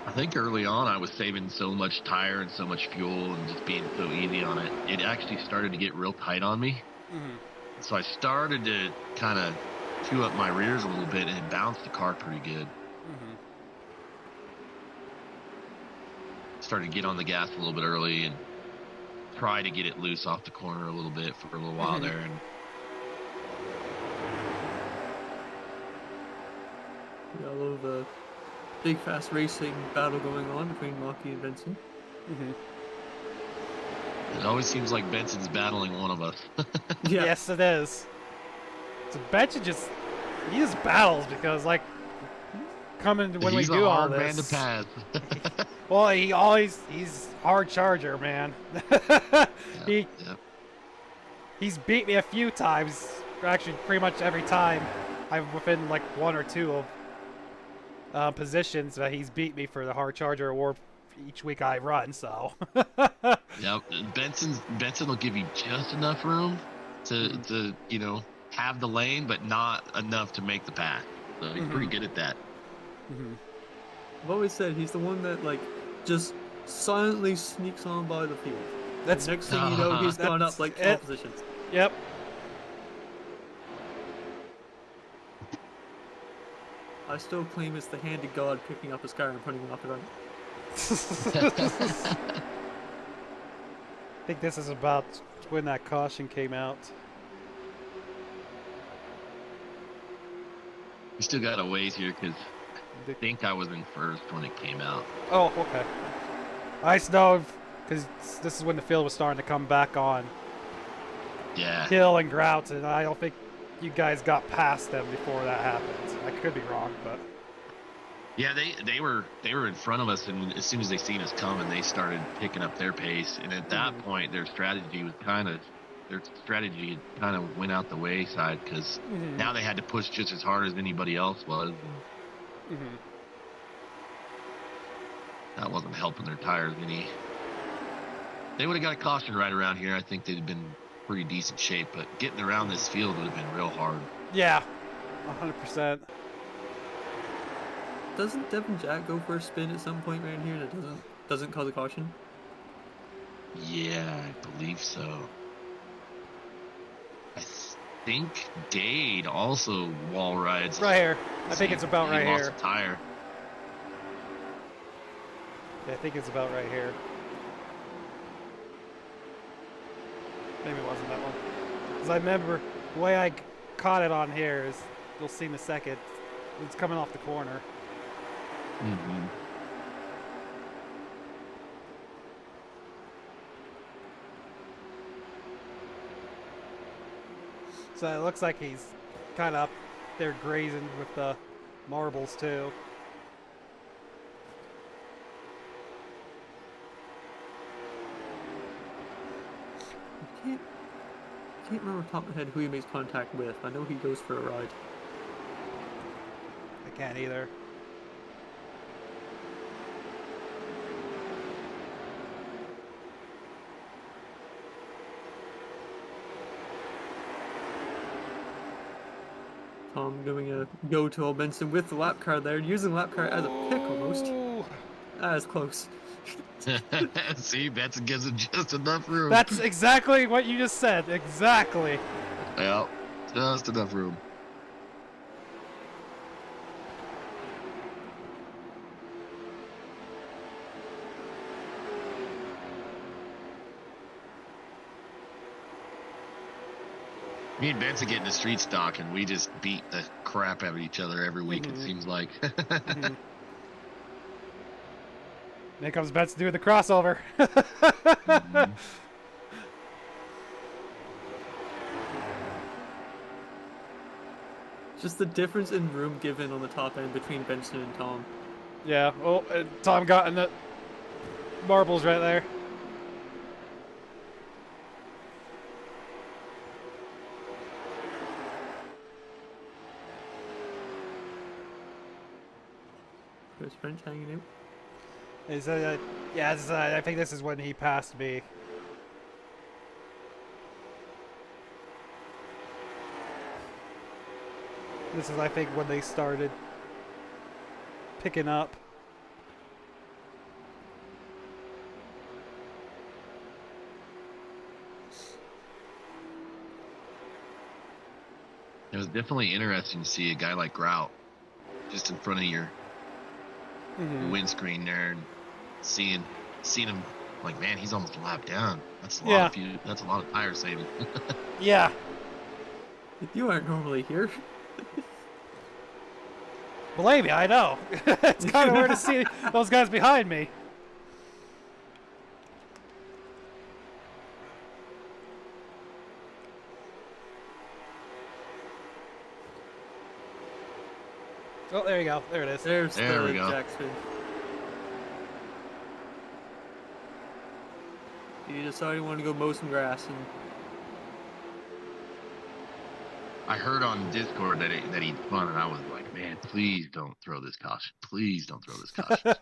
I think early on I was saving so much tire and so much fuel and just being so easy on it. It actually started to get real tight on me. Hmm. So I started to kind of chew up my rears a little bit and it bounced the car pretty good. Hmm. Started to get on the gas a little bit early and try to get it loose off the corner a little bit for a little while Hmm. there. And We got a little big fast racing battle going on between Maki and Benson. Hmm. it always seems like Benson's battling one of us. Yeah, Yes, it is. So Betcha he just battles because coming when we He's a do all hard man to this. pass. Well, he's hard charger, man. Yeah, he yeah. he's beat me a few times. Actually, pretty much every time. I'm within like one or two of positions that he's beat me for the hard charger award each week I run. So. Yep. Benson will give you just enough room Hmm. to have the lane, but not enough to make the pass. So he's pretty Hmm. good at that. Hmm. I've always said he's the one that just silently sneaks on by the field. And That's next thing you know, he's gone up that's like 12 it. positions. Yep. I still claim it's the hand of God picking up his car and putting him up and running. I think this is about when that caution came out. We still got a ways here because I think I was in first when it came out. Oh, okay. I just know because this is when the field was starting to come back on Yeah. hill and grout, and I don't think you guys got past them before that happened. I could be wrong, but Yeah, they were in front of us, and as soon as they seen us coming, they started picking up their pace. And at that point, their strategy kind of went out the wayside because now they had to push just as hard as anybody else was. That wasn't helping their tires any. They would have got a caution right around here. I think they'd have been pretty decent shape, but getting around this field would have been real hard. yeah, 100%. Doesn't Devin Jack go for a spin at some point right here that doesn't cause a caution? Yeah, I believe so. I think Dade also wall rides. Right here. I think it's about right he lost here. a tire. Yeah, I think it's about right here. Maybe it wasn't that one. Because I remember the way I caught it on here is, you'll see in a second, it's coming off the corner. Mm-hmm. So it looks like he's kind of up there grazing with the marbles too. I can't remember off the top of my head who he makes contact with. I know he goes for a ride. I can't either. Tom doing a go to old Benson with the lap car there, using the lap car as a pick almost. Ooh. That's close. See, Benson gives him just enough room. That's exactly what you just said. Exactly. Yeah, just enough room. Me and Benson get in the street stock, and we just beat the crap out of each other every week, it seems like. Here comes Betts doing the crossover. Just the difference in room given on the top end between Benson and Tom. Yeah, well, Tom got in the marbles right there. Chris French hanging out. I think this is when he passed me. This is, I think, when they started picking up. It was definitely interesting to see a guy like Grout just in front of your windscreen there, and seeing him like, man, he's almost a lap down. That's a lot. That's a lot of tire saving. Yeah. You aren't normally here. Believe me, I know. It's kind of weird to see those guys behind me. Oh, there you go. There it is. There we go. Jackson. He decided he wanted to go mow some grass, and I heard on Discord that he'd fun, and I was like, man, please don't throw this caution. Please don't throw this caution.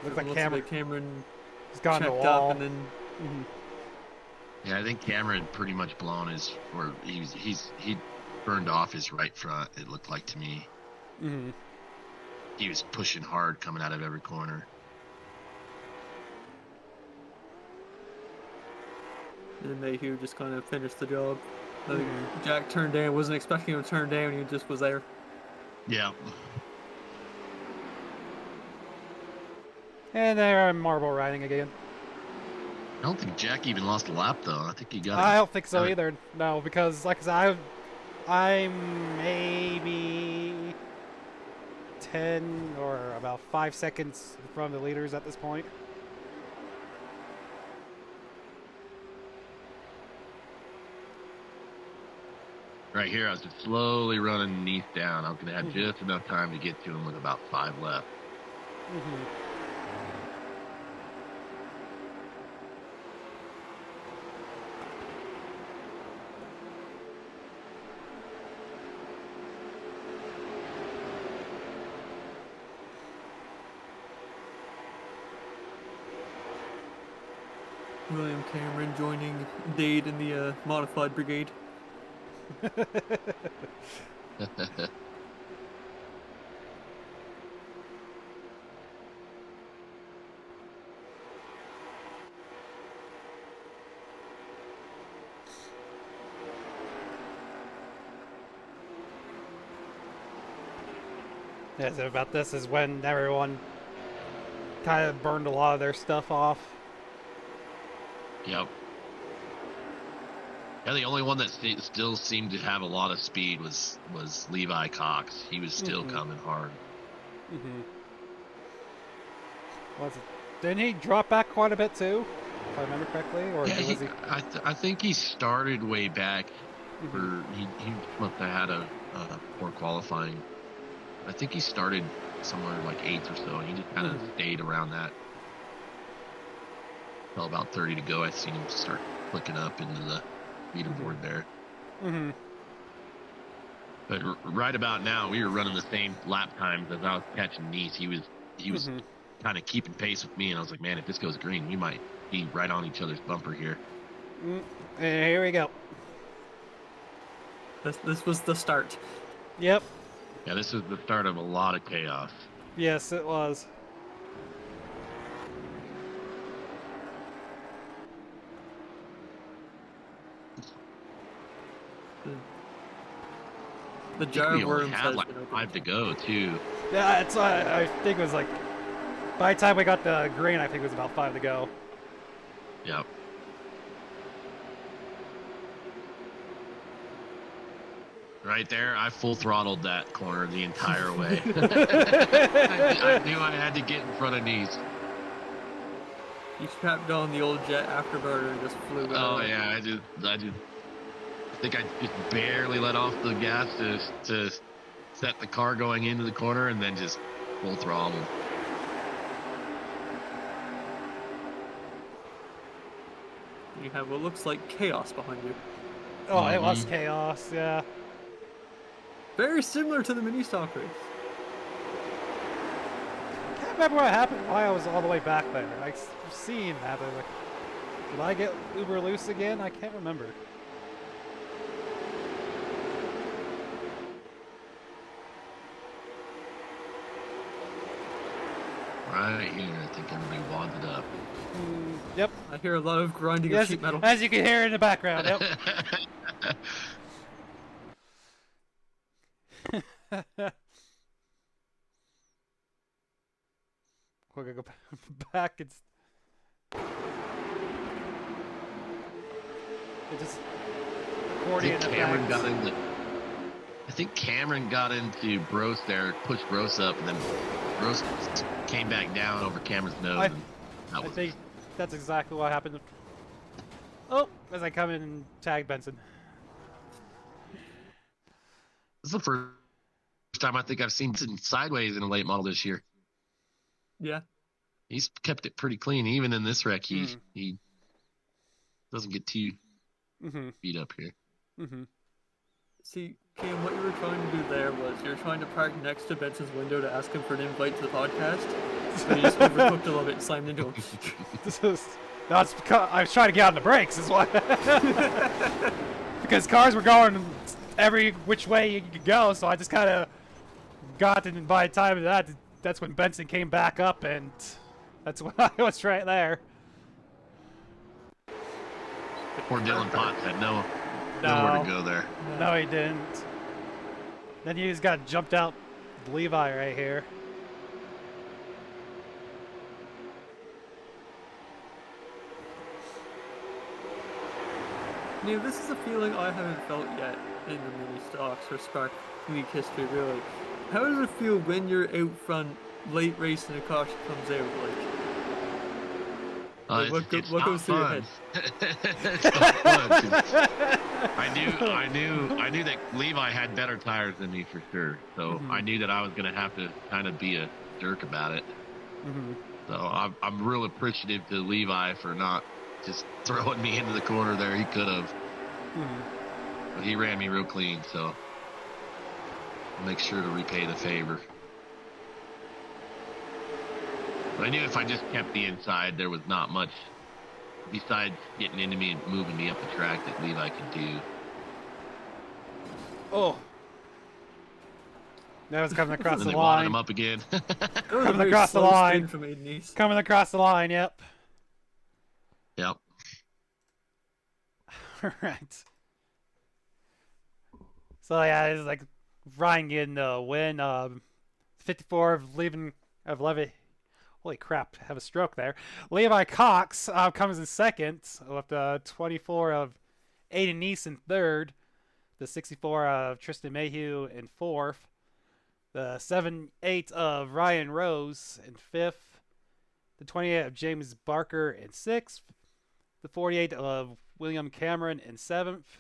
Looks like Cameron has gone to the checked wall. up, and then Yeah, I think Cameron had pretty much blown his, or he burned off his right front. It looked like to me. He was pushing hard coming out of every corner. then Mayhew just kind of finished the job. Jack turned down, wasn't expecting him to turn down, he just was there. Yeah. And they're marble riding again. I don't think Jack even lost a lap, though. I think he got it. I don't think so either. No, because like I said, I'm maybe 10 or about 5 seconds from the leaders at this point. Right here, I was just slowly running Neath down. I was going to have just enough time to get to him with about 5 left. William Cameron joining Dade in the modified brigade. Yeah, so about this is when everyone kind of burned a lot of their stuff off. Yep. Yeah, the only one that still seemed to have a lot of speed was Levi Cox. He was still coming hard. Was it? Didn't he drop back quite a bit too, if I remember correctly? Or Yeah, was he? I think he started way back. For he must have had a poor qualifying. I think he started somewhere like 8th or so. He just kind of stayed around that. Well, about 30 to go, I seen him start clicking up into the leaderboard there. But right about now, we were running the same lap times as I was catching Nice. He was kind of keeping pace with me, and I was like, man, if this goes green, we might be right on each other's bumper here. And here we go. This was the start. Yep. Yeah, this was the start of a lot of chaos. Yes, it was. The jar we of only worms had has like been opened. 5 to go too. Yeah, it's I think it was like by the time we got the green, I think it was about 5 to go. Yep. Right there, I full throttled that corner the entire way. I knew I had to get in front of Nice. You strapped on the old jet afterburner and just flew. Oh yeah, I think I just barely let off the gas to set the car going into the corner, and then just full throttle. You have what looks like chaos behind you. Oh, it was chaos, yeah. Very similar to the mini stock race. Can't remember what happened why I was all the way back there. I seen that. I was like, did I get uber loose again? I can't remember. Right here, I think everybody wads it up. Yep. I hear a lot of grinding of sheet metal. As you can hear in the background, yep. We're gonna go back. It just accordion effects. I think Cameron got into Bros there, pushed Bros up, and then Bros came back down over Cameron's nose. I think that's exactly what happened. Oh, as I come in and tag Benson. This is the first time I think I've seen Benson sideways in a late model this year. Yeah. He's kept it pretty clean. Even in this wreck, he doesn't get too beat up here. See, Cam, what you were trying to do there was you were trying to park next to Benson's window to ask him for an invite to the podcast, but you just overcooked a little bit and slammed into him. That's because I was trying to get on the brakes, is why. Because cars were going every which way you could go, so I just kind of got in, and by the time of that's when Benson came back up, and that's when I was right there. Poor Dylan Potts had nowhere to go there. No, he didn't. Then he just got jumped out with Levi right here. Now, this is a feeling I haven't felt yet in the mini stocks or Spark Week history, really. How does it feel when you're out front, late race, and a caution comes out? What goes through your head? It's not fun. I knew that Levi had better tires than me for sure. So I knew that I was going to have to kind of be a jerk about it. So I'm real appreciative to Levi for not just throwing me into the corner there. He could have. But he ran me real clean, so I'll make sure to repay the favor. But I knew if I just kept the inside, there was not much besides getting into me and moving me up the track that Levi could do. Oh. That was coming across the they line. him up again. Coming across the line. Coming across the line, yep. Yep. Alright. So yeah, it's like Ryan getting the win. 54 of Levi. Holy crap, have a stroke there. Levi Cox comes in second with 24 of Aiden Neese in third. The 64 of Tristan Mayhew in fourth. The 7-8 of Ryan Rose in fifth. The 28 of James Barker in sixth. The 48 of William Cameron in seventh.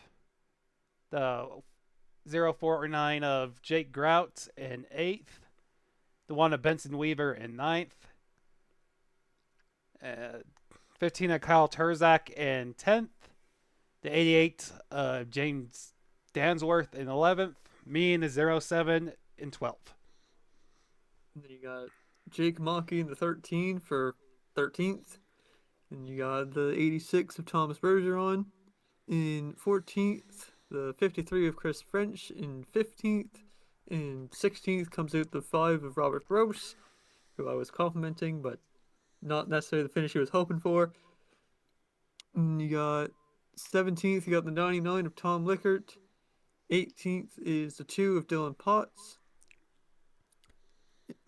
The 049 of Jake Grout in eighth. The 1 of Benson Weaver in ninth. 15 of Kyle Turzak in 10th. The 88 of James Dansworth in 11th. Me in the 07 and 12. And then you got Jake Mockey in the 13 for 13th. And you got the 86 of Thomas Bergeron in 14th. The 53 of Chris French in 15th. In 16th comes out the 5 of Robert Gross, who I was complimenting, but not necessarily the finish he was hoping for. And you got 17th, you got the 99 of Tom Lickert. 18th is the 2 of Dylan Potts.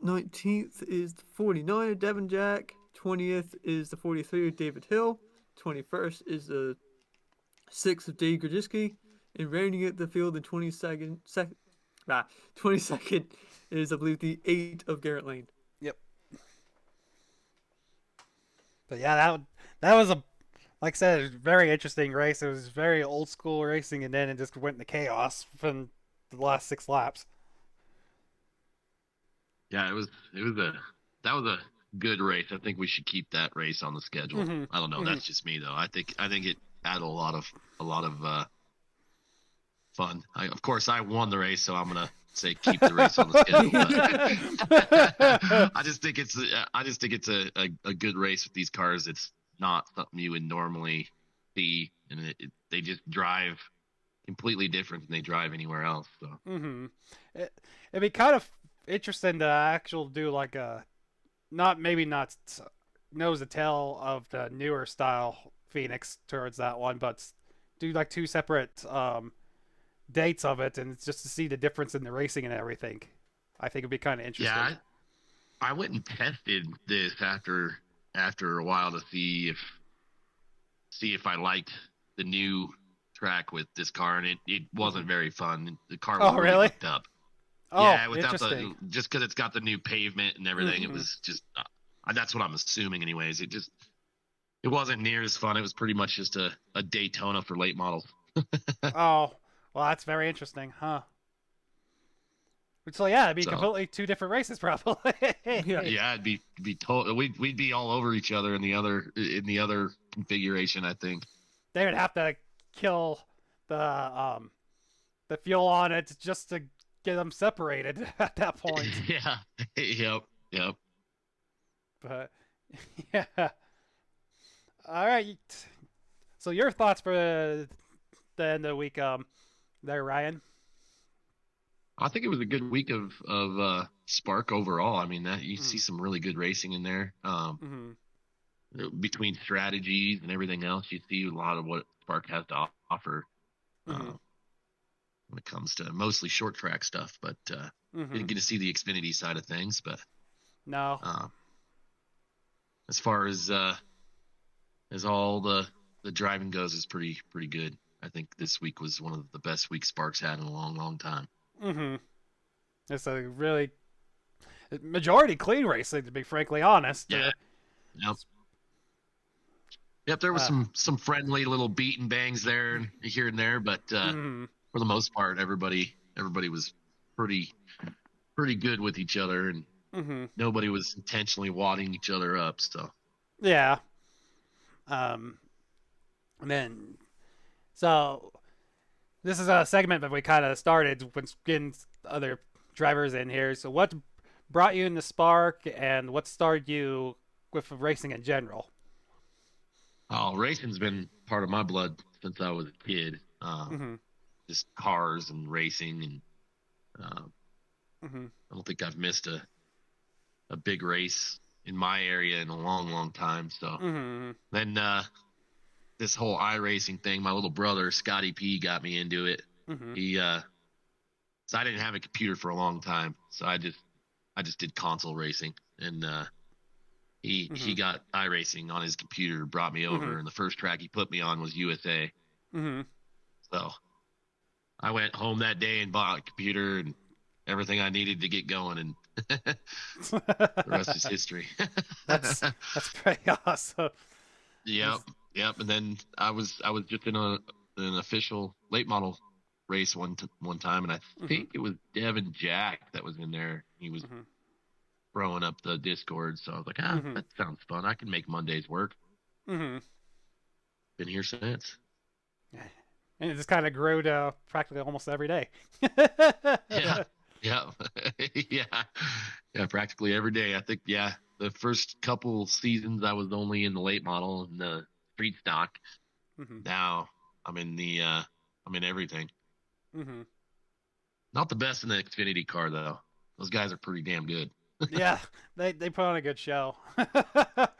19th is the 49 of Devin Jack. 20th is the 43 of David Hill. 21st is the 6 of Dave Grudzinski. And rounding out the field in 22nd is, I believe, the 8 of Garrett Lane. Yep. But yeah, that was a, like I said, it was a very interesting race. It was very old school racing, and then it just went into chaos from the last 6 laps. Yeah, that was a good race. I think we should keep that race on the schedule. Mm-hmm. I don't know. That's just me though. I think it added a lot of fun. Of course, I won the race, so I'm gonna say keep the race on the schedule. But I just think it's a good race with these cars. It's not something you would normally see, and they just drive completely different than they drive anywhere else. So It'd be kind of interesting to actually do like a not nose to tail of the newer style Phoenix towards that one, but do like 2 separate dates of it, and it's just to see the difference in the racing and everything. I think it'd be kind of interesting. Yeah, I went and tested this after a while to see if I liked the new track with this car, and it wasn't very fun. The car was really hooked up. Oh, yeah, without interesting. just because it's got the new pavement and everything, it was just that's what I'm assuming, anyways. It wasn't near as fun. It was pretty much just a Daytona for late models. Oh, well, that's very interesting, huh? So yeah, it'd be completely 2 different races, probably. Yeah, it'd be total. We'd be all over each other in the other configuration, I think. They would have to kill the fuel on it just to get them separated at that point. Yeah. Yep. But yeah. All right. So your thoughts for the end of the week, there, Ryan? I think it was a good week of Spark overall. I mean, that you see some really good racing in there. Between strategies and everything else, you see a lot of what Spark has to offer when it comes to mostly short track stuff. But didn't get to see the Xfinity side of things. But no, as far as all the driving goes, is pretty good. I think this week was one of the best weeks Sparks had in a long time. It's a really majority clean racing, to be frankly honest. Yeah. Yep. There was some friendly little beat and bangs there here and there, but for the most part, everybody was pretty good with each other, and nobody was intentionally wadding each other up. So yeah. And then so this is a segment that we kind of started when getting other drivers in here. So what brought you into Spark, and what started you with racing in general? Oh, racing's been part of my blood since I was a kid. Just cars and racing, and I don't think I've missed a big race in my area in a long time. So then this whole iRacing thing, my little brother Scotty P got me into it. He so I didn't have a computer for a long time, so I just did console racing, and he got iRacing on his computer, brought me over, and the first track he put me on was USA. So I went home that day and bought a computer and everything I needed to get going, and the rest is history. That's pretty awesome. Yep. And then I was just in an official late model race one time, and I think it was Devin Jack that was in there. He was throwing up the Discord, so I was like, that sounds fun. I can make Mondays work. Been here since. And it just kind of grew to practically almost every day. Yeah, yeah, yeah, yeah. Practically every day. I think. Yeah, the first couple seasons I was only in the late model and the street stock. Hmm. Now I'm in the I'm in everything. Hmm. Not the best in the Xfinity car though. Those guys are pretty damn good. Yeah, they put on a good show.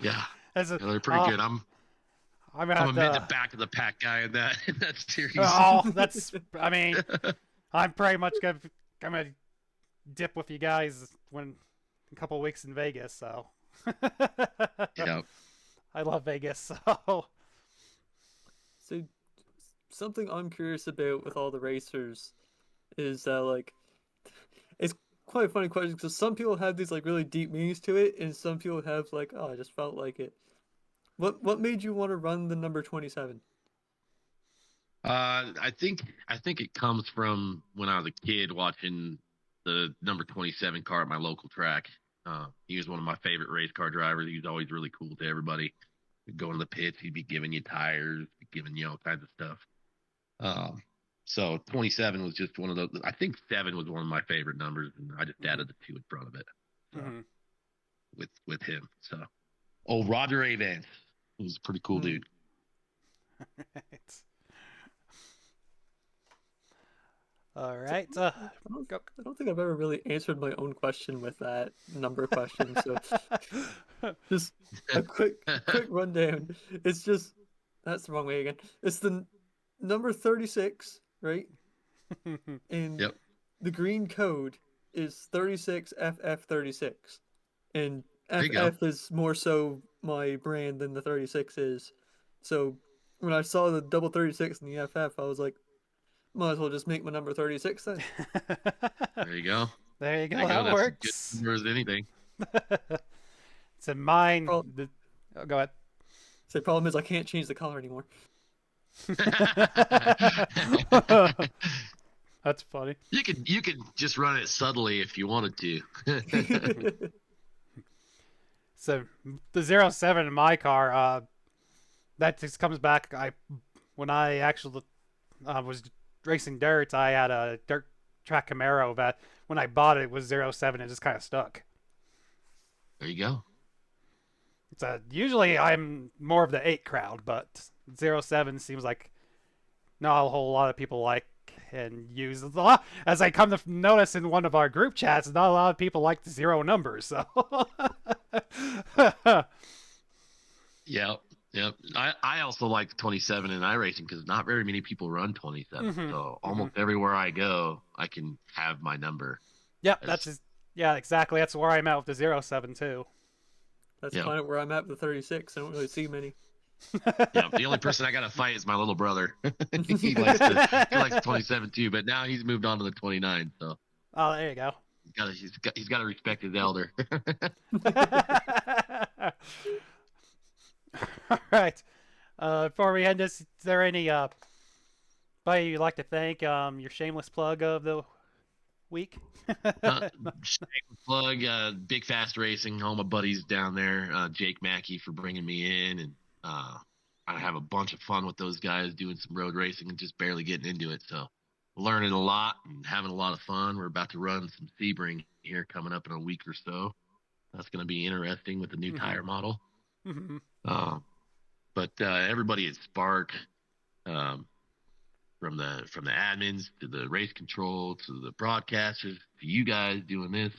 Yeah, As a, yeah, they're pretty good. I'm gonna I'm have a mid to to. back of the pack guy in that series. Oh, that's. I mean, I'm pretty much gonna dip with you guys when a couple of weeks in Vegas. So Yeah. I love Vegas. So So something I'm curious about with all the racers is that like it's quite a funny question because some people have these like really deep meanings to it, and some people have like, oh, I just felt like it. What made you want to run the number 27? I think it comes from when I was a kid watching the number 27 car at my local track. He was one of my favorite race car drivers. He was always really cool to everybody. He'd go in the pits, he'd be giving you tires, giving you all kinds of stuff. Um, so 27 was just one of those. I think 7 was one of my favorite numbers, and I just mhm, added the 2 in front of it. So mhm. with him. So Roger Avance, he was a pretty cool Hmm. dude. Right. All So right. I don't, Go. I don't think I've ever really answered my own question with that number question. So just a quick rundown. It's just that's the wrong way again. It's the number 36, right? And Yep. the green code is 36FF36. And There you go. FF is more so my brand than the 36 is. So when I saw the double 36 in the FF, I was like, might as well just make my number 36 then. There you go. There you There go. you go. That That's as good works. number as anything. It's in mine. Pro- Oh, go ahead. The problem is I can't change the color anymore. That's funny. You could just run it subtly if you wanted to. So the 07 in my car, that just comes back. When I actually was racing dirt, I had a dirt track Camaro that when I bought it was 07. It just kind of stuck. There you go. Usually I'm more of the 8 crowd, but 07 seems like not a whole lot of people like and use a lot. As I come to notice in one of our group chats, not a lot of people like the 0 numbers. So Yep. Yep. I also like 27 in iRacing because not very many people run 27. hmm So hmm almost everywhere I go, I can have my number. Yep, As yeah, exactly. That's where I'm at with the 07 too. That's yeah. kind of where I'm at with the 36. I don't really see many. Yeah. The only person I gotta fight is my little brother. he likes 27 too, but now he's moved on to the 29. So Oh, there you go. he's gotta respect his elder. All right. Before we end this, is there any buddy you'd like to thank? Your shameless plug of the week. Uh, Shameless plug, Big Fast Racing, all my buddies down there, Jake Mackey for bringing me in, and I have a bunch of fun with those guys doing some road racing and just barely getting into it. So learning a lot and having a lot of fun. We're about to run some Sebring here coming up in a week or so. That's going to be interesting with the new hmm tire model. hmm Uh, but everybody at Spark, um, from the admins to the race control to the broadcasters to you guys doing this,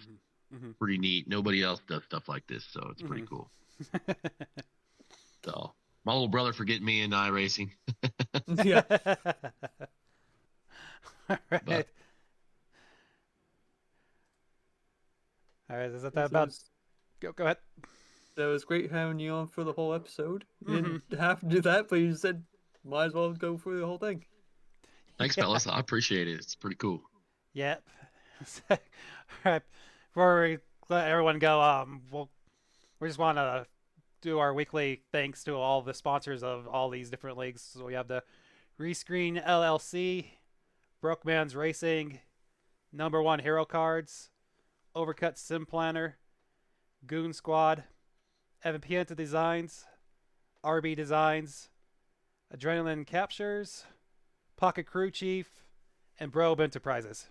hmm pretty neat. Nobody else does stuff like this, so it's pretty hmm cool. So my little brother for getting me into iRacing, Yeah. All right. but All right. Is that So about? Go ahead. that was great having you on for the whole episode. You hmm didn't have to do that, but you said might as well go through the whole thing. thanks, Yeah. fellas. I appreciate it. It's pretty cool. Yep. All right. Before we let everyone go, we just want to do our weekly thanks to all the sponsors of all these different leagues. So we have the Rescreen LLC, Brokeman's Racing, Number One Hero Cards, Overcut Sim Planner, Goon Squad, Evan Pienta Designs, RB Designs, Adrenaline Captures, Pocket Crew Chief, and Brobe Enterprises.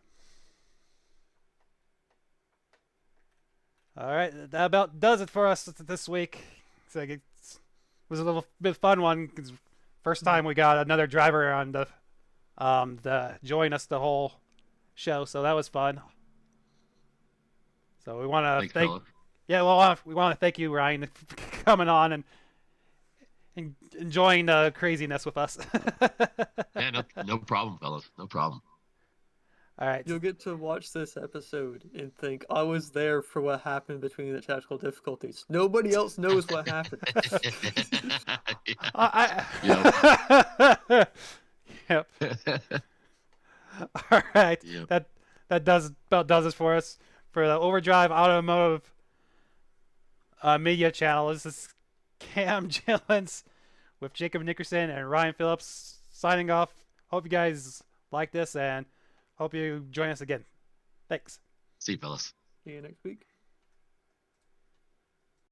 All right, that about does it for us this week. So it was a little bit fun one. Cause first time we got another driver on the join us the whole show, so that was fun. So we want to Thanks, thank, fellas. yeah, well, we want to thank you, Ryan, for coming on and enjoying the craziness with us. Yeah, no problem, fellas. No problem. All right. You'll get to watch this episode and think, I was there for what happened between the technical difficulties. Nobody else knows what happened. Yep. All right. Yep. That does it for us for the Overdrive Automotive Media Channel. This is Cam Gillens with Jacob Nickerson and Ryan Phillips signing off. Hope you guys like this and hope you join us again. Thanks. See you, fellas. See you next week.